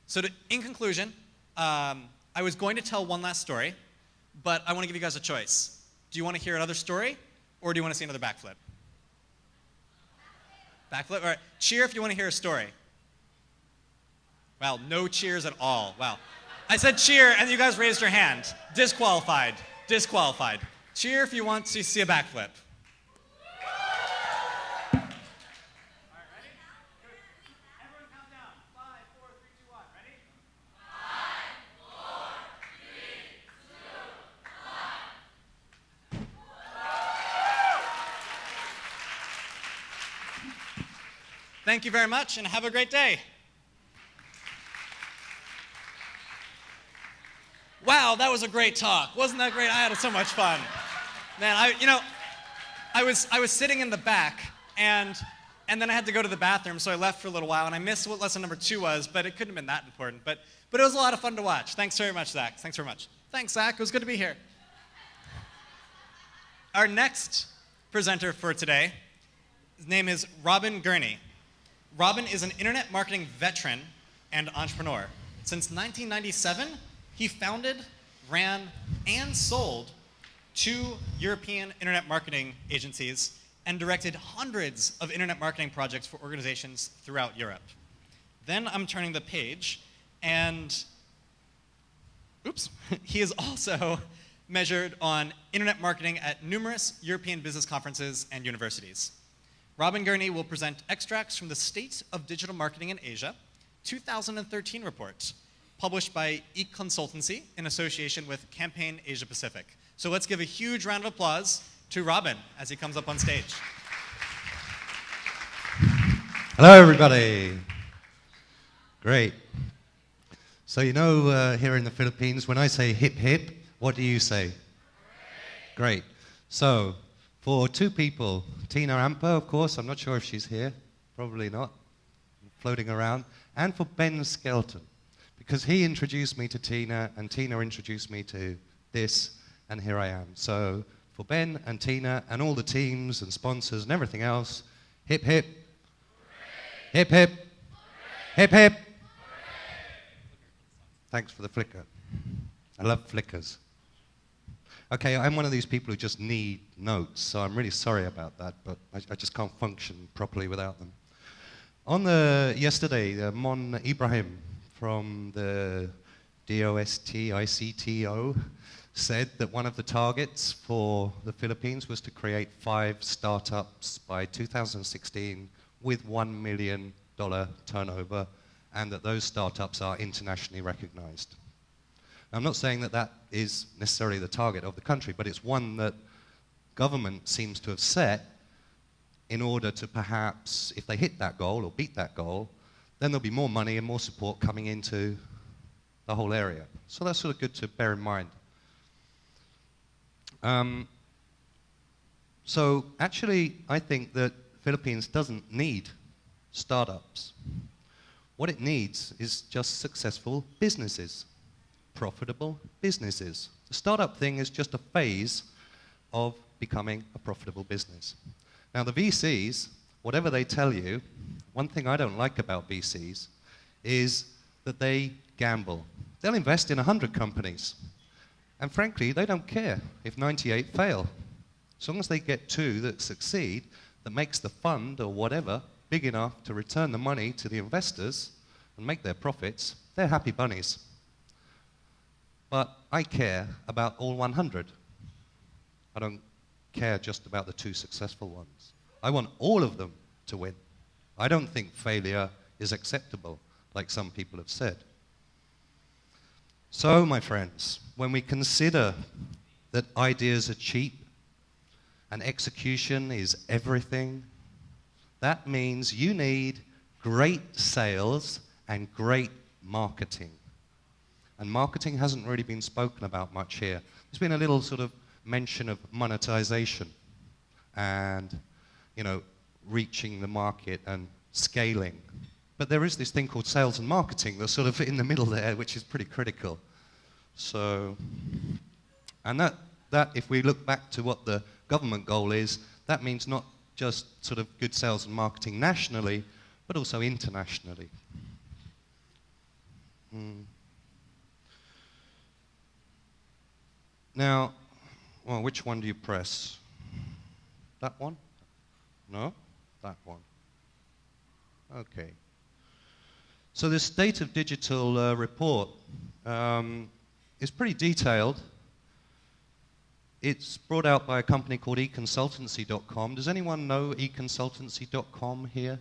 S1: So in conclusion, I was going to tell one last story, but I want to give you guys a choice. Do you want to hear another story, or do you want to see another backflip? Backflip? All right. Cheer if you want to hear a story. Wow, no cheers at all. Wow. I said cheer, and you guys raised your hand. Disqualified. Disqualified. Cheer if you want to see a backflip. Thank you very much, and have a great day. Wow, that was a great talk. Wasn't that great? I had so much fun. Man, I was sitting in the back, and then I had to go to the bathroom, so I left for a little while, and I missed what lesson number 2 was, but it couldn't have been that important. But it was a lot of fun to watch. Thanks very much, Zach. Thanks very much. Thanks, Zach. It was good to be here. Our next presenter for today, his name is Robin Gurney. Robin is an internet marketing veteran and entrepreneur. Since 1997, he founded, ran, and sold 2 European internet marketing agencies and directed hundreds of internet marketing projects for organizations throughout Europe. Then I'm turning the page, and he is also measured on internet marketing at numerous European business conferences and universities. Robin Gurney will present extracts from the state of digital marketing in Asia, 2013 report published by e-Consultancy in association with Campaign Asia Pacific. So let's give a huge round of applause to Robin as he comes up on stage.
S5: Hello, everybody. Great. So you know, here in the Philippines, when I say hip hip, what do you say? Great. So for two people, Tina Amper, of course, I'm not sure if she's here, probably not, floating around, and for Ben Skelton, because he introduced me to Tina, and Tina introduced me to this, and here I am. So for Ben and Tina and all the teams and sponsors and everything else, hip hip, hip hip, hip hip. Thanks for the flicker. I love flickers. Okay, I'm one of these people who just need notes, so I'm really sorry about that, but I just can't function properly without them. On yesterday, Mon Ibrahim from the DOST-ICTO said that one of the targets for the Philippines was to create 5 startups by 2016 with $1 million turnover, and that those startups are internationally recognized. I'm not saying that that is necessarily the target of the country, but it's one that government seems to have set in order to perhaps, if they hit that goal or beat that goal, then there'll be more money and more support coming into the whole area. So that's sort of good to bear in mind. So actually, I think that Philippines doesn't need startups. What it needs is just successful businesses. Profitable businesses. The startup thing is just a phase of becoming a profitable business. Now the VCs, whatever they tell you, one thing I don't like about VCs is that they gamble. They'll invest in 100 companies. And frankly, they don't care if 98 fail. As long as they get 2 that succeed, that makes the fund or whatever big enough to return the money to the investors and make their profits, they're happy bunnies. But I care about all 100. I don't care just about the 2 successful ones. I want all of them to win. I don't think failure is acceptable, like some people have said. So, my friends, when we consider that ideas are cheap and execution is everything, that means you need great sales and great marketing. And marketing hasn't really been spoken about much here. There's been a little sort of mention of monetization and, you know, reaching the market and scaling. But there is this thing called sales and marketing that's sort of in the middle there, which is pretty critical. So, and that if we look back to what the government goal is, that means not just sort of good sales and marketing nationally, but also internationally. Now, well, which one do you press? That one? No? That one. Okay. So the State of Digital report is pretty detailed. It's brought out by a company called econsultancy.com. Does anyone know econsultancy.com here?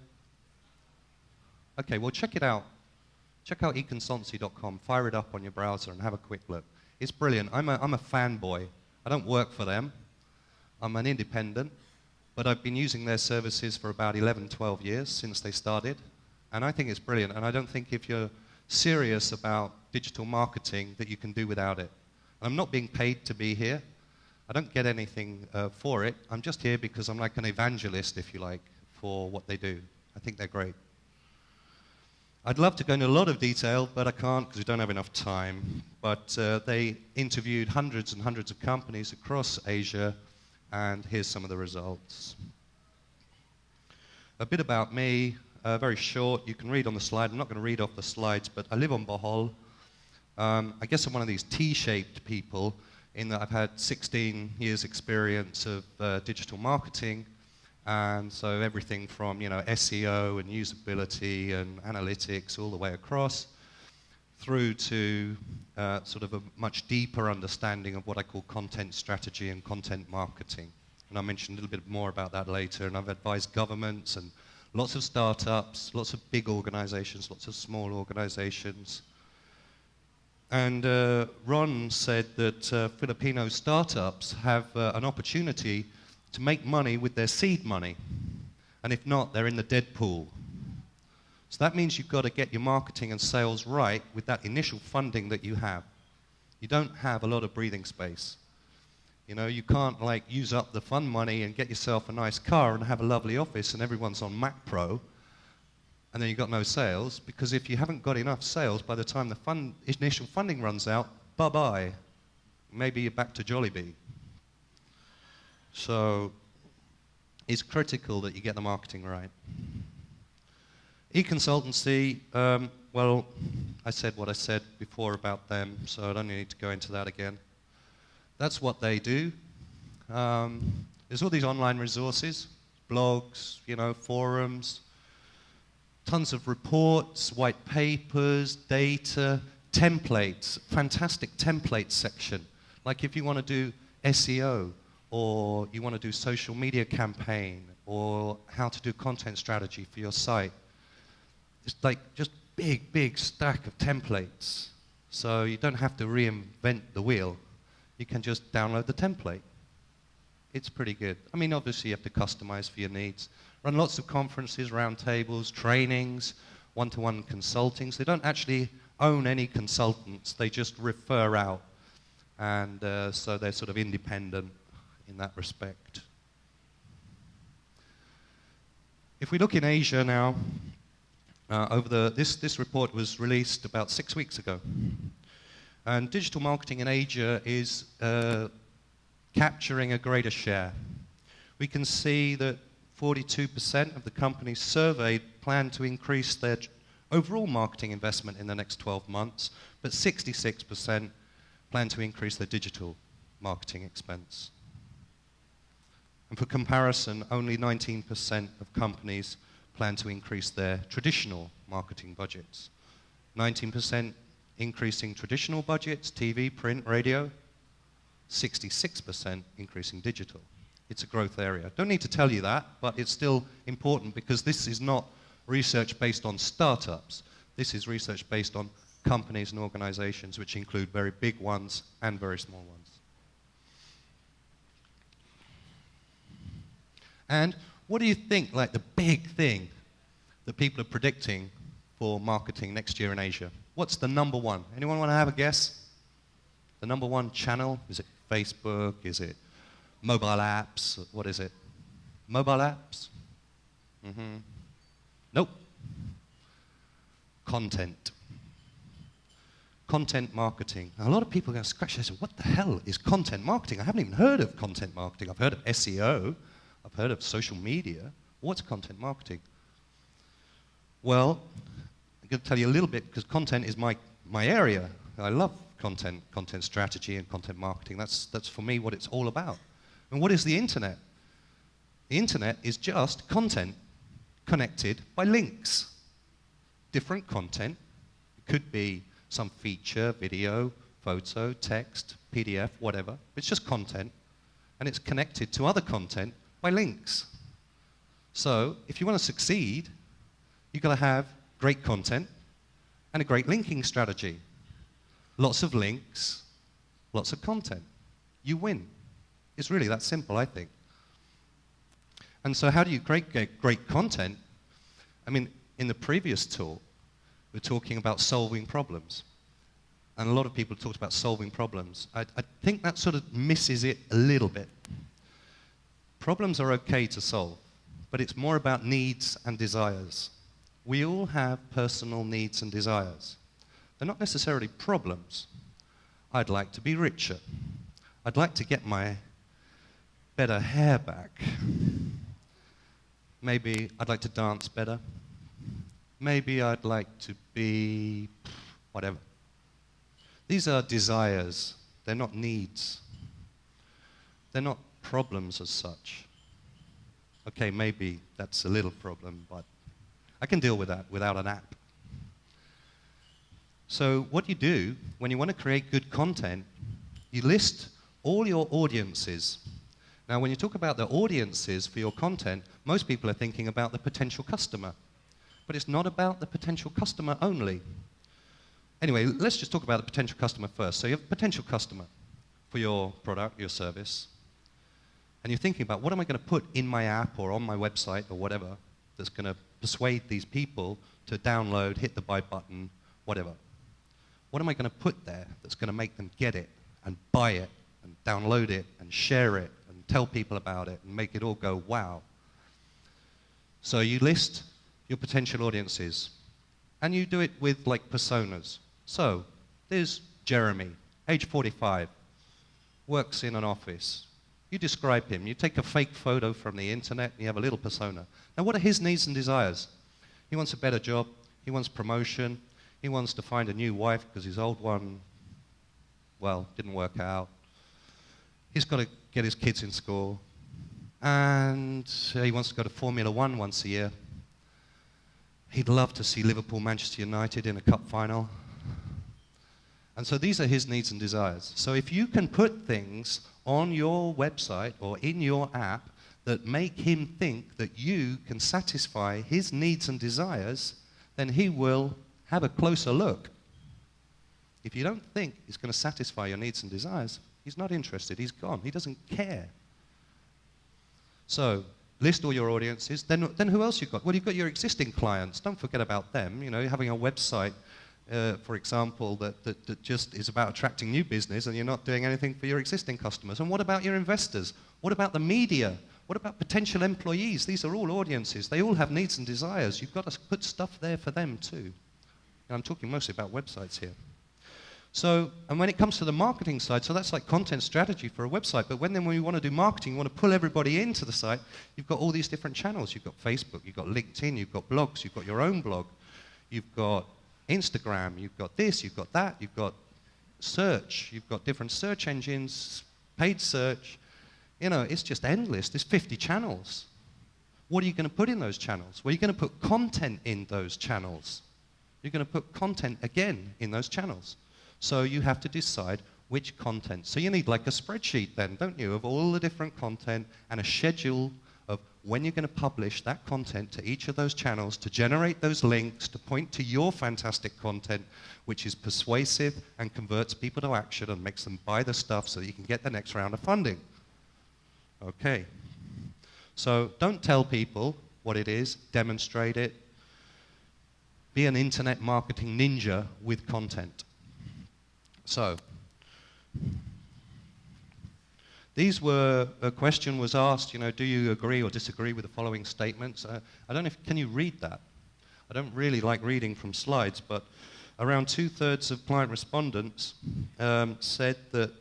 S5: Okay, well, check it out. Check out econsultancy.com. Fire it up on your browser and have a quick look. It's brilliant. I'm a fanboy. I don't work for them. I'm an independent, but I've been using their services for about 11, 12 years since they started, and I think it's brilliant, and I don't think if you're serious about digital marketing that you can do without it. I'm not being paid to be here. I don't get anything for it. I'm just here because I'm like an evangelist, if you like, for what they do. I think they're great. I'd love to go into a lot of detail, but I can't because we don't have enough time. But they interviewed hundreds and hundreds of companies across Asia, and here's some of the results. A bit about me, very short. You can read on the slide. I'm not going to read off the slides, but I live on Bohol. I guess I'm one of these T-shaped people in that I've had 16 years experience of digital marketing. And so everything from, you know, SEO and usability and analytics all the way across through to sort of a much deeper understanding of what I call content strategy and content marketing. And I'll mention a little bit more about that later. And I've advised governments and Lots of startups, lots of big organizations, lots of small organizations. And Ron said that Filipino startups have an opportunity to make money with their seed money. And if not, they're in the dead pool. So that means you've got to get your marketing and sales right with that initial funding that you have. You don't have a lot of breathing space. You know, you can't like use up the fund money and get yourself a nice car and have a lovely office and everyone's on Mac Pro and then you've got no sales, because if you haven't got enough sales by the time the initial funding runs out, bye-bye. Maybe you're back to Jollibee. So it's critical that you get the marketing right. E-consultancy, well, I said what I said before about them, so I don't need to go into that again. That's what they do. There's all these online resources, blogs, you know, forums, tons of reports, white papers, data, templates, fantastic template section. Like if you want to do SEO, or you want to do social media campaign, or how to do content strategy for your site. It's like just big stack of templates. So you don't have to reinvent the wheel. You can just download the template. It's pretty good. I mean, obviously you have to customize for your needs. Run lots of conferences, roundtables, trainings, one-to-one consultings. They don't actually own any consultants. They just refer out. And so they're sort of independent in that respect. If we look in Asia now, this report was released about 6 weeks ago. And digital marketing in Asia is capturing a greater share. We can see that 42% of the companies surveyed plan to increase their overall marketing investment in the next 12 months, but 66% plan to increase their digital marketing expense. And for comparison, only 19% of companies plan to increase their traditional marketing budgets. 19% increasing traditional budgets, TV, print, radio, 66% increasing digital. It's a growth area. Don't need to tell you that, but it's still important because this is not research based on startups. This is research based on companies and organizations, which include very big ones and very small ones. And what do you think, like the big thing that people are predicting for marketing next year in Asia? What's the number one? Anyone want to have a guess? The number one channel? Is it Facebook? Is it mobile apps? What is it? Mobile apps? Mm-hmm. Nope. Content. Content marketing. Now, a lot of people are going to scratch their heads. What the hell is content marketing? I haven't even heard of content marketing. I've heard of SEO. I've heard of social media. What's content marketing? Well, I'm going to tell you a little bit because content is my area. I love content strategy and content marketing. That's for me what it's all about. And what is the internet? The internet is just content connected by links. Different content. It could be some feature, video, photo, text, PDF, whatever. It's just content. And it's connected to other content by links. So if you want to succeed, you've got to have great content and a great linking strategy. Lots of links, lots of content. You win. It's really that simple, I think. And so how do you get great content? I mean, in the previous talk, we were talking about solving problems. And a lot of people talked about solving problems. I think that sort of misses it a little bit. Problems are okay to solve, but it's more about needs and desires. We all have personal needs and desires. They're not necessarily problems. I'd like to be richer. I'd like to get my better hair back. Maybe I'd like to dance better. Maybe I'd like to be whatever. These are desires. They're not needs. They're not problems as such. Okay, maybe that's a little problem, but I can deal with that without an app. So what you do when you want to create good content, you list all your audiences Now, when you talk about the audiences for your content, most people are thinking about the potential customer. But it's not about the potential customer only. Anyway, let's just talk about the potential customer first. So you have a potential customer for your product, your service, and you're thinking about what am I going to put in my app or on my website or whatever that's going to persuade these people to download, hit the buy button, whatever. What am I going to put there that's going to make them get it and buy it and download it and share it and tell people about it and make it all go wow? So you list your potential audiences, and you do it with like personas. So there's Jeremy, age 45, works in an office. You describe him. You take a fake photo from the internet, and you have a little persona. Now, what are his needs and desires? He wants a better job. He wants promotion. He wants to find a new wife because his old one, well, didn't work out. He's got to get his kids in school. And he wants to go to Formula One once a year. He'd love to see Liverpool, Manchester United in a cup final. And so these are his needs and desires. So if you can put things on your website or in your app that make him think that you can satisfy his needs and desires, then he will have a closer look. If you don't think it's going to satisfy your needs and desires, he's not interested. He's gone. He doesn't care. So list all your audiences. Then who else you've got? Well, you've got your existing clients. Don't forget about them. You know, having a website, for example, that just is about attracting new business, and you're not doing anything for your existing customers. And what about your investors? What about the media? What about potential employees? These are all audiences. They all have needs and desires. You've got to put stuff there for them too. And I'm talking mostly about websites here. So, and when it comes to the marketing side, so that's like content strategy for a website, but when you want to do marketing, you want to pull everybody into the site, you've got all these different channels. You've got Facebook, you've got LinkedIn, you've got blogs, you've got your own blog, you've got Instagram, you've got this, you've got that, you've got search, you've got different search engines, paid search. You know, it's just endless. There's 50 channels. What are you going to put in those channels? Well, you're going to put content in those channels. You're going to put content again in those channels. So you have to decide which content. So you need like a spreadsheet then, don't you, of all the different content and a schedule of when you're going to publish that content to each of those channels to generate those links to point to your fantastic content, which is persuasive and converts people to action and makes them buy the stuff so that you can get the next round of funding. Okay. So don't tell people what it is, demonstrate it. Be an internet marketing ninja with content. So, a question was asked, you know, do you agree or disagree with the following statements? I don't know if, can you read that? I don't really like reading from slides, but around 2/3 of client respondents said that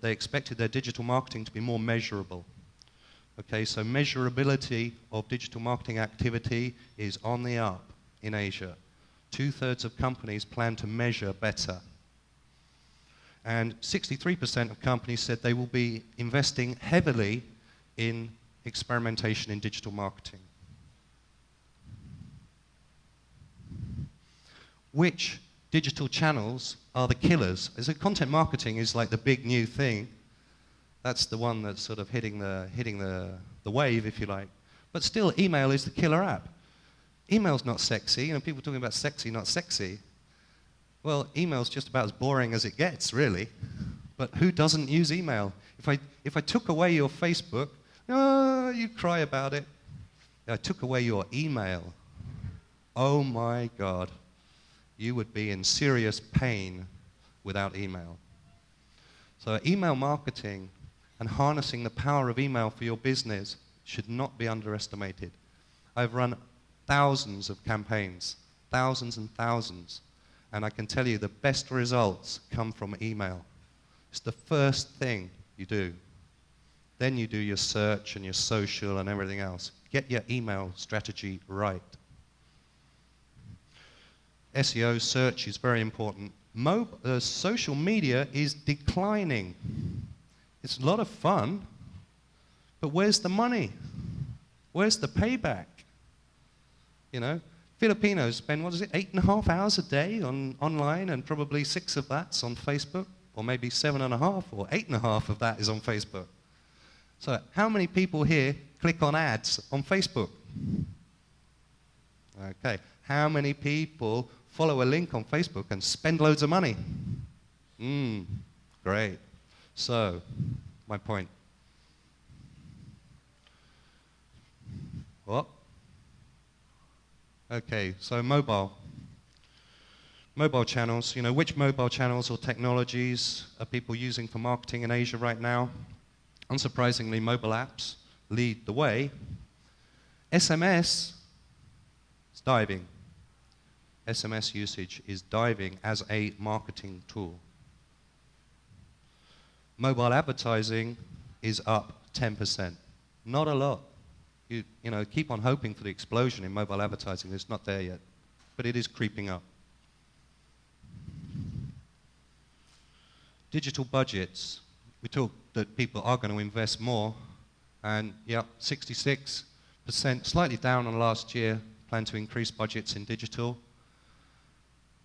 S5: they expected their digital marketing to be more measurable. Okay, so measurability of digital marketing activity is on the up in Asia. 2/3 of companies plan to measure better. And 63% of companies said they will be investing heavily in experimentation in digital marketing. Which digital channels are the killers? So content marketing is like the big new thing. That's the one that's sort of hitting the wave, if you like. But still, email is the killer app. Email's not sexy. You know, people talking about sexy, not sexy. Well, email's just about as boring as it gets, really. But who doesn't use email? If I took away your Facebook, oh, you'd cry about it. If I took away your email, oh my God, you would be in serious pain without email. So email marketing and harnessing the power of email for your business should not be underestimated. I've run thousands of campaigns, thousands and thousands. And I can tell you the best results come from email. It's the first thing you do. Then you do your search and your social and everything else. Get your email strategy right. SEO, search is very important. Social media is declining. It's a lot of fun, but where's the money? Where's the payback? You know? Filipinos spend, 8.5 hours a day online, and probably 6 of that's on Facebook, or maybe 7.5 or 8.5 of that is on Facebook. So how many people here click on ads on Facebook? Okay. How many people follow a link on Facebook and spend loads of money? Great. So, my point. What? Okay, so mobile. Mobile channels, you know, which mobile channels or technologies are people using for marketing in Asia right now? Unsurprisingly, mobile apps lead the way. SMS is diving. SMS usage is diving as a marketing tool. Mobile advertising is up 10%. Not a lot. You know, keep on hoping for the explosion in mobile advertising. It's not there yet, but it is creeping up. Digital budgets. We talk that people are going to invest more, and yeah, 66%, slightly down on last year, plan to increase budgets in digital.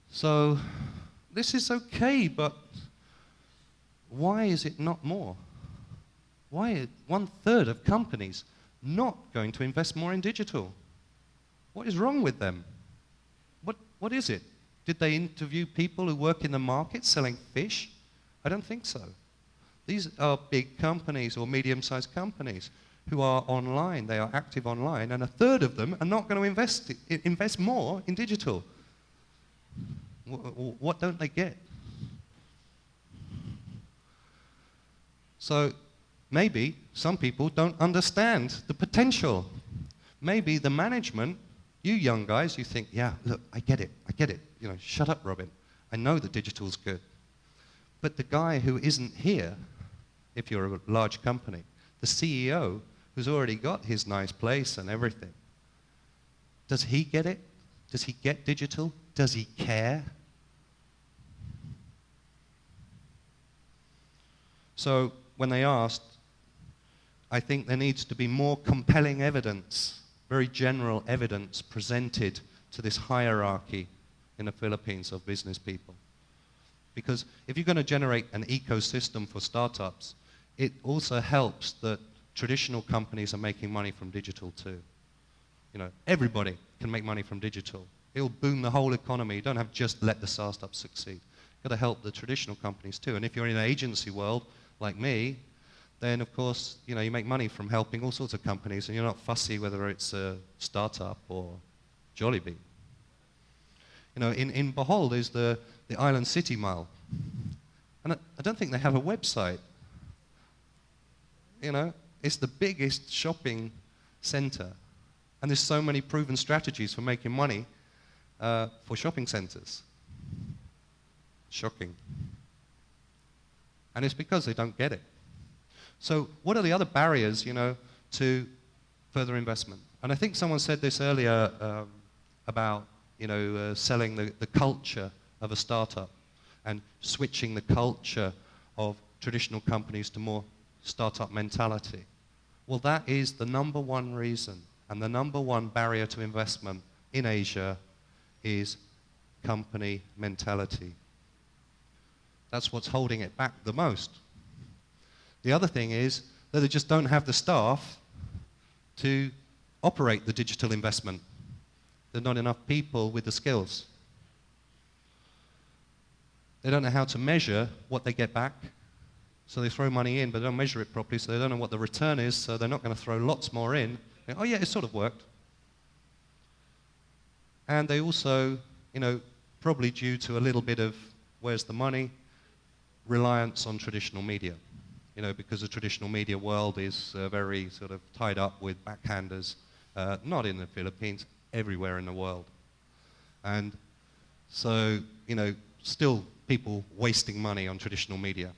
S5: So this is okay, but why is it not more? Why is 1/3 of companies not going to invest more in digital? What is wrong with them? What is it? Did they interview people who work in the market selling fish? I don't think so. These are big companies or medium-sized companies who are online. They are active online, and 1/3 of them are not going to invest more in digital. What don't they get? So maybe some people don't understand the potential. Maybe the management, you young guys, you think, yeah, look, I get it. You know, shut up, Robin. I know that digital's good. But the guy who isn't here, if you're a large company, the CEO who's already got his nice place and everything, does he get it? Does he get digital? Does he care? So when they asked, I think there needs to be more compelling evidence, very general evidence presented to this hierarchy in the Philippines of business people. Because if you're going to generate an ecosystem for startups, it also helps that traditional companies are making money from digital too. You know, everybody can make money from digital. It'll boom the whole economy. You don't have to just let the startups succeed. You've got to help the traditional companies too. And if you're in an agency world like me, then of course, you know, you make money from helping all sorts of companies, and you're not fussy whether it's a startup or Jollibee. You know, in Bohol there's the Island City Mall, and I don't think they have a website. You know, it's the biggest shopping center, and there's so many proven strategies for making money for shopping centers. Shocking. And it's because they don't get it. So what are the other barriers, you know, to further investment? And I think someone said this earlier about, you know, selling the culture of a startup and switching the culture of traditional companies to more startup mentality. Well, that is the number one reason and the number one barrier to investment in Asia is company mentality. That's what's holding it back the most. The other thing is that they just don't have the staff to operate the digital investment. There are not enough people with the skills. They don't know how to measure what they get back, so they throw money in, but they don't measure it properly, so they don't know what the return is, so they're not going to throw lots more in. They go, oh yeah, it sort of worked. And they also, you know, probably due to a little bit of where's the money, reliance on traditional media. You know, because the traditional media world is very sort of tied up with backhanders, not in the Philippines, everywhere in the world. And so, you know, still people wasting money on traditional media.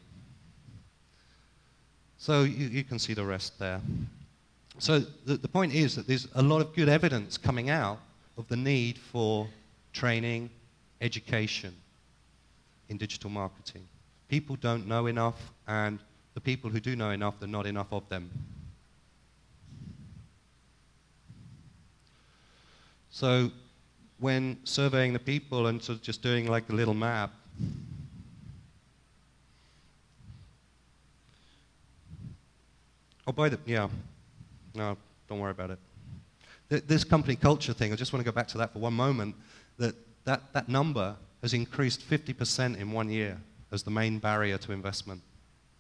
S5: So you can see the rest there. So the point is that there's a lot of good evidence coming out of the need for training, education in digital marketing. People don't know enough, and the people who do know enough, there are not enough of them. So when surveying the people and sort of just doing like a little map, Oh, yeah. No, don't worry about it. This company culture thing, I just want to go back to that for one moment, that number has increased 50% in 1 year as the main barrier to investment.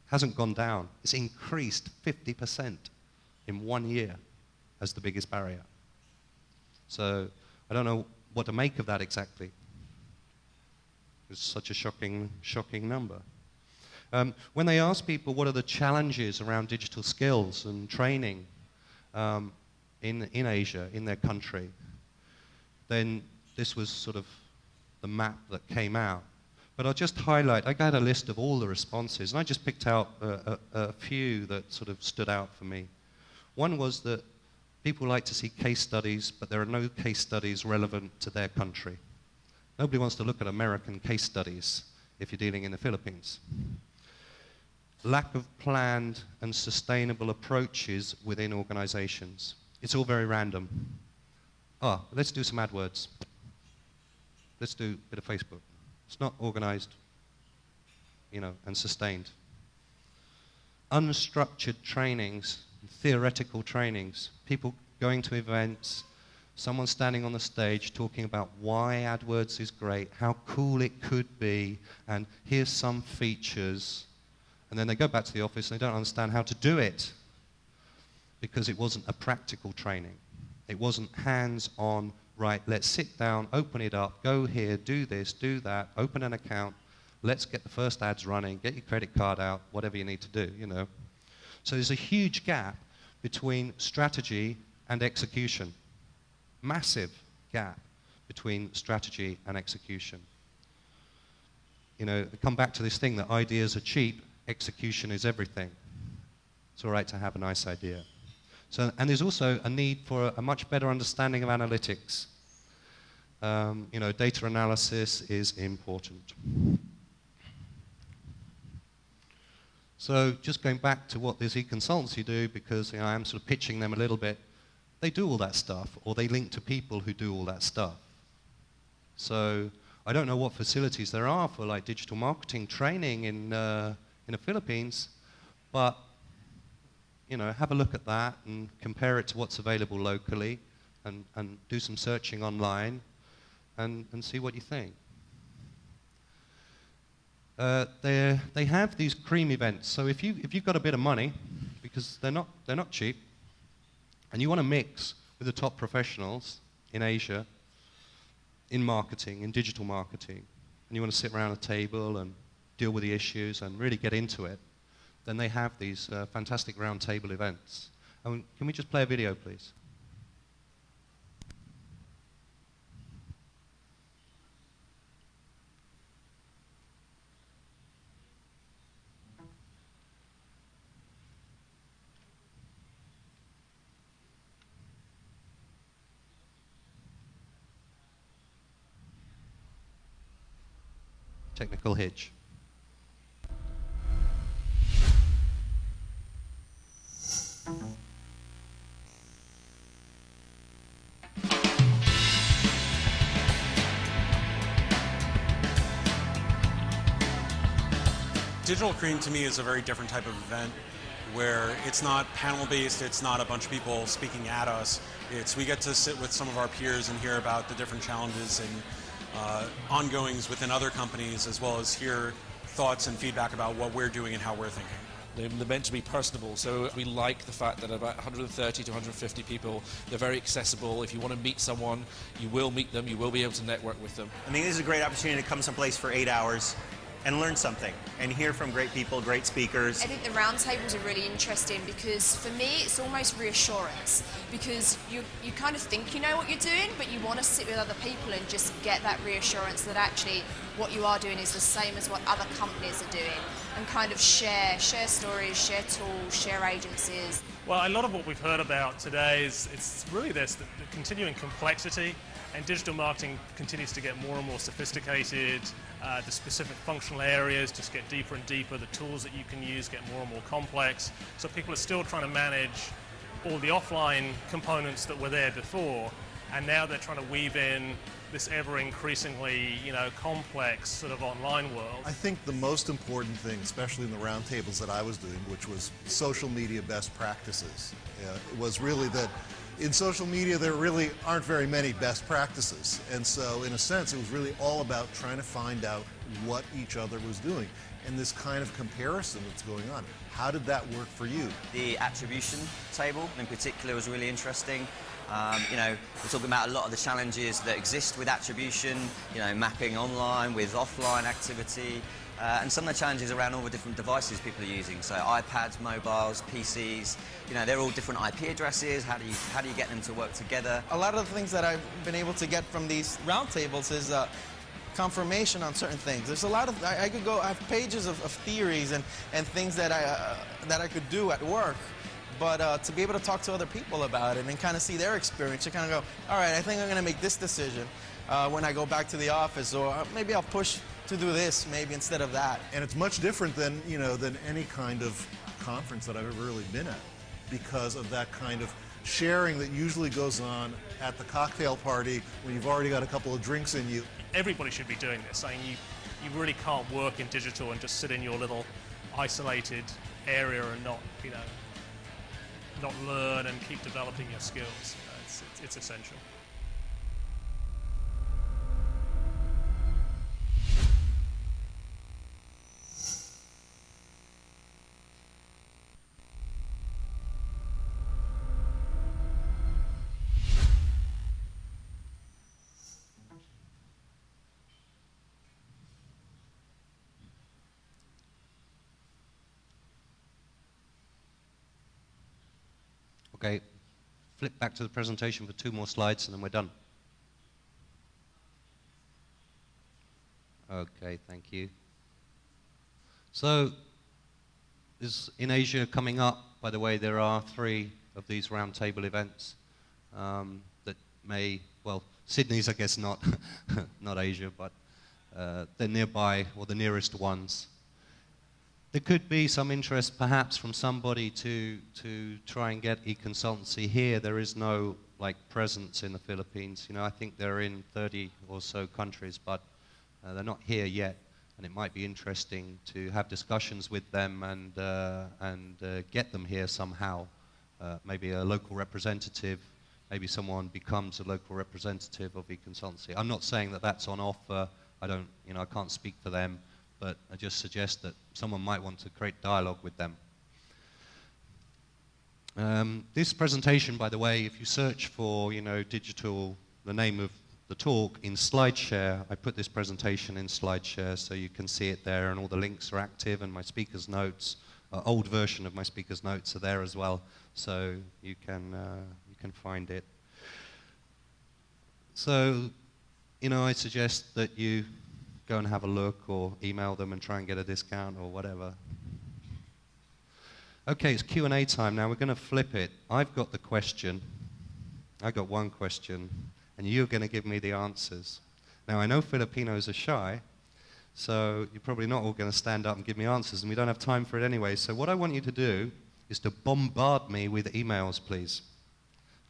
S5: Hasn't gone down. It's increased 50% in 1 year as the biggest barrier. So I don't know what to make of that exactly. It's such a shocking number. When they ask people what are the challenges around digital skills and training in Asia, in their country, then this was sort of the map that came out. But I'll just highlight, I got a list of all the responses, and I just picked out a few that sort of stood out for me. One was that people like to see case studies, but there are no case studies relevant to their country. Nobody wants to look at American case studies if you're dealing in the Philippines. Lack of planned and sustainable approaches within organizations. It's all very random. Let's do some AdWords. Let's do a bit of Facebook. It's not organized, and sustained. Unstructured trainings, theoretical trainings, people going to events, someone standing on the stage talking about why AdWords is great, how cool it could be, and here's some features. And then they go back to the office and they don't understand how to do it because it wasn't a practical training. It wasn't hands-on, right, let's sit down, open it up, go here, do this, do that, open an account, let's get the first ads running, get your credit card out, whatever you need to do, So there's a huge gap between strategy and execution. Massive gap between strategy and execution. Come back to this thing that ideas are cheap, execution is everything. It's all right to have a nice idea. And there's also a need for a much better understanding of analytics. Data analysis is important. So just going back to what these e-consultancy do, because I am sort of pitching them a little bit, they do all that stuff, or they link to people who do all that stuff. So I don't know what facilities there are for like digital marketing training in the Philippines, but have a look at that and compare it to what's available locally, and do some searching online, and see what you think. They have these cream events. So if you've got a bit of money, because they're not cheap, and you want to mix with the top professionals in Asia, in marketing, in digital marketing, and you want to sit around a table and deal with the issues and really get into it, then they have these fantastic round table events. Can we just play a video, please? Technical hitch.
S6: Digital Cream to me is a very different type of event where it's not panel-based, it's not a bunch of people speaking at us. We get to sit with some of our peers and hear about the different challenges and ongoings within other companies, as well as hear thoughts and feedback about what we're doing and how we're thinking.
S7: They're meant to be personable, so we like the fact that about 130 to 150 people, they're very accessible. If you want to meet someone, you will meet them, you will be able to network with them.
S8: I think this is a great opportunity to come someplace for 8 hours and learn something and hear from great people, great speakers.
S9: I think the roundtables are really interesting because for me it's almost reassurance, because you kind of think you know what you're doing, but you want to sit with other people and just get that reassurance that actually what you are doing is the same as what other companies are doing, and kind of share stories, share tools, share agencies.
S10: Well, a lot of what we've heard about today is it's really the continuing complexity, and digital marketing continues to get more and more sophisticated. The specific functional areas just get deeper and deeper. The tools that you can use get more and more complex. So people are still trying to manage all the offline components that were there before, and now they're trying to weave in this ever increasingly, complex sort of online world.
S11: I think the most important thing, especially in the roundtables that I was doing, which was social media best practices, was really that in social media there really aren't very many best practices. And so in a sense it was really all about trying to find out what each other was doing and this kind of comparison that's going on. How did that work for you?
S12: The attribution table in particular was really interesting. We're talking about a lot of the challenges that exist with attribution, mapping online with offline activity, and some of the challenges around all the different devices people are using. So iPads, mobiles, PCs, they're all different IP addresses. How do you get them to work together?
S13: A lot of the things that I've been able to get from these roundtables is confirmation on certain things. There's a lot of, I have pages of theories and things that I could do at work. But to be able to talk to other people about it and kind of see their experience, you kind of go, all right, I think I'm going to make this decision when I go back to the office, or maybe I'll push to do this maybe instead of that.
S11: And it's much different than, than any kind of conference that I've ever really been at, because of that kind of sharing that usually goes on at the cocktail party when you've already got a couple of drinks in you.
S10: Everybody should be doing this. I mean, you really can't work in digital and just sit in your little isolated area and not learn and keep developing your skills. It's essential.
S5: Okay, flip back to the presentation for 2 more slides and then we're done. Okay, thank you. So, in Asia coming up, by the way, there are 3 of these roundtable events that may, well, Sydney's I guess not, not Asia, but they're nearby, or the nearest ones. There could be some interest perhaps from somebody to try and get e-consultancy here. There is no presence in the Philippines. I think they're in 30 or so countries, but they're not here yet. And it might be interesting to have discussions with them and get them here somehow. Maybe a local representative, maybe someone becomes a local representative of e-consultancy. I'm not saying that that's on offer. I can't speak for them. But I just suggest that someone might want to create dialogue with them. This presentation, by the way, if you search for, digital, the name of the talk in SlideShare, I put this presentation in SlideShare so you can see it there, and all the links are active, and my speaker's notes, old version of my speaker's notes are there as well, so you can find it. So, I suggest that you go and have a look or email them and try and get a discount or whatever. Okay, it's Q&A time now. We're going to flip it. I've got the question. I've got one question, and you're going to give me the answers. Now, I know Filipinos are shy, so you're probably not all going to stand up and give me answers, and we don't have time for it anyway. So what I want you to do is to bombard me with emails, please.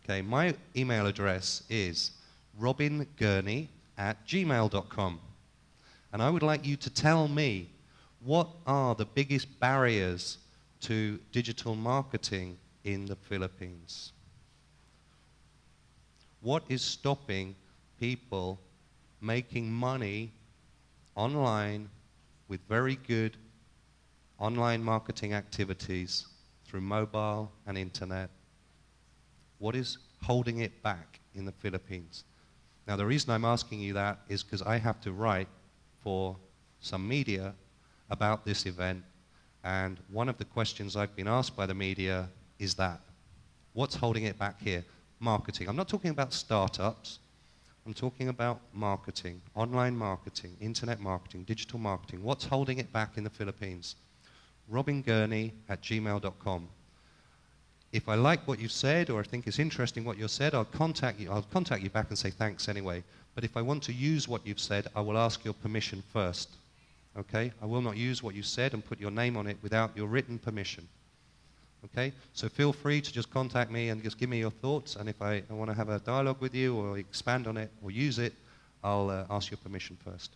S5: Okay, my email address is robingurney@gmail.com. And I would like you to tell me, what are the biggest barriers to digital marketing in the Philippines? What is stopping people making money online with very good online marketing activities through mobile and internet? What is holding it back in the Philippines? Now, the reason I'm asking you that is because I have to write for some media about this event, and one of the questions I've been asked by the media is that. What's holding it back here? Marketing. I'm not talking about startups. I'm talking about marketing, online marketing, internet marketing, digital marketing. What's holding it back in the Philippines? robingurney@gmail.com. If I like what you've said, or I think it's interesting what you've said, I'll contact you back and say thanks anyway. But if I want to use what you've said, I will ask your permission first. Okay? I will not use what you said and put your name on it without your written permission. Okay? So feel free to just contact me and just give me your thoughts. And if I want to have a dialogue with you or expand on it or use it, I'll ask your permission first.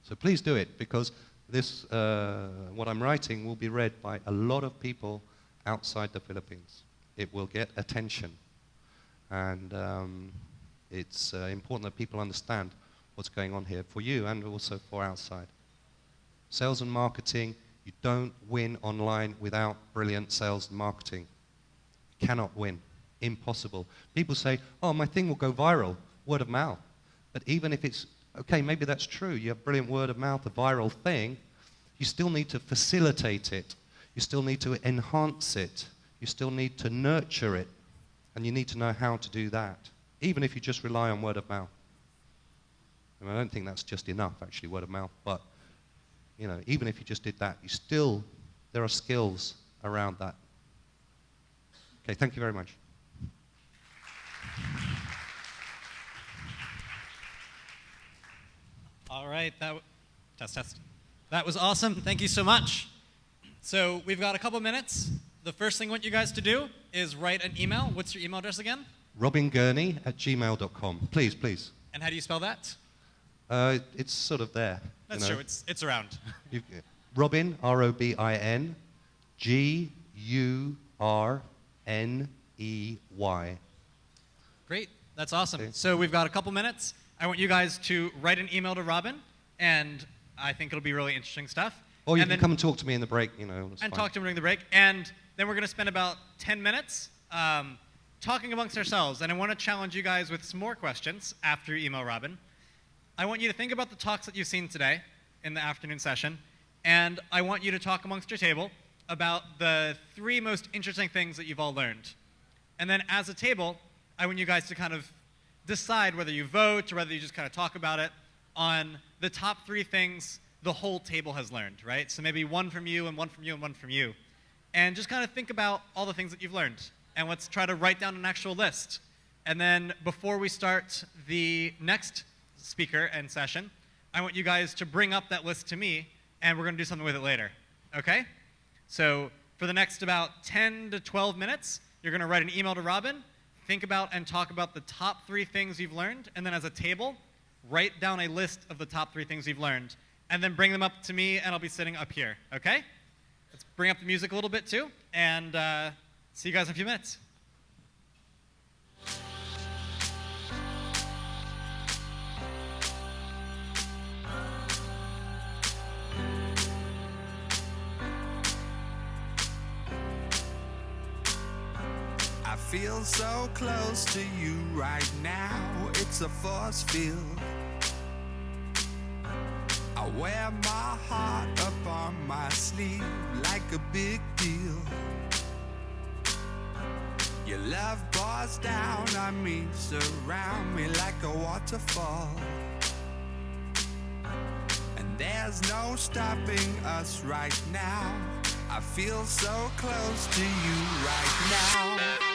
S5: So please do it, because this, what I'm writing will be read by a lot of people outside the Philippines. It will get attention. And it's important that people understand what's going on here for you and also for outside. Sales and marketing, you don't win online without brilliant sales and marketing. You cannot win. Impossible. People say, oh, my thing will go viral, word of mouth. But even if it's, okay, maybe that's true, you have brilliant word of mouth, a viral thing, you still need to facilitate it. You still need to enhance it. You still need to nurture it. And you need to know how to do that, even if you just rely on word of mouth. I mean, I don't think that's just enough, actually, word of mouth, but you know, even if you just did that, you still, there are skills around that. Okay, thank you very much.
S1: All right, test. That was awesome. Thank you so much. So we've got a couple minutes. The first thing I want you guys to do is write an email. What's your email address again?
S5: robingurney@gmail.com. Please, please.
S1: And how do you spell that?
S5: It's sort of there.
S1: That's true. It's around.
S5: Robin, R-O-B-I-N, G-U-R-N-E-Y.
S1: Great. That's awesome. Okay. So we've got a couple minutes. I want you guys to write an email to Robin, and I think it'll be really interesting stuff.
S5: Or you can come and talk to me in the break, you know.
S1: And talk to him during the break. And then we're going to spend about 10 minutes talking amongst ourselves. And I want to challenge you guys with some more questions after you email Robin. I want you to think about the talks that you've seen today in the afternoon session. And I want you to talk amongst your table about the 3 most interesting things that you've all learned. And then as a table, I want you guys to kind of decide whether you vote or whether you just kind of talk about it on the top 3 things the whole table has learned, right? So maybe 1 from you and 1 from you and 1 from you. And just kind of think about all the things that you've learned. And let's try to write down an actual list. And then before we start the next speaker and session, I want you guys to bring up that list to me, and we're going to do something with it later, okay? So for the next about 10 to 12 minutes, you're going to write an email to Robin, think about and talk about the top 3 things you've learned, and then as a table, write down a list of the top 3 things you've learned, and then bring them up to me, and I'll be sitting up here, okay? Let's bring up the music a little bit too, and see you guys in a few minutes.
S14: I feel so close to you right now, it's a force field. I wear my heart up on my sleeve like a big deal. Your love pours down on me, surround me like a waterfall. And there's no stopping us right now. I feel so close to you right now.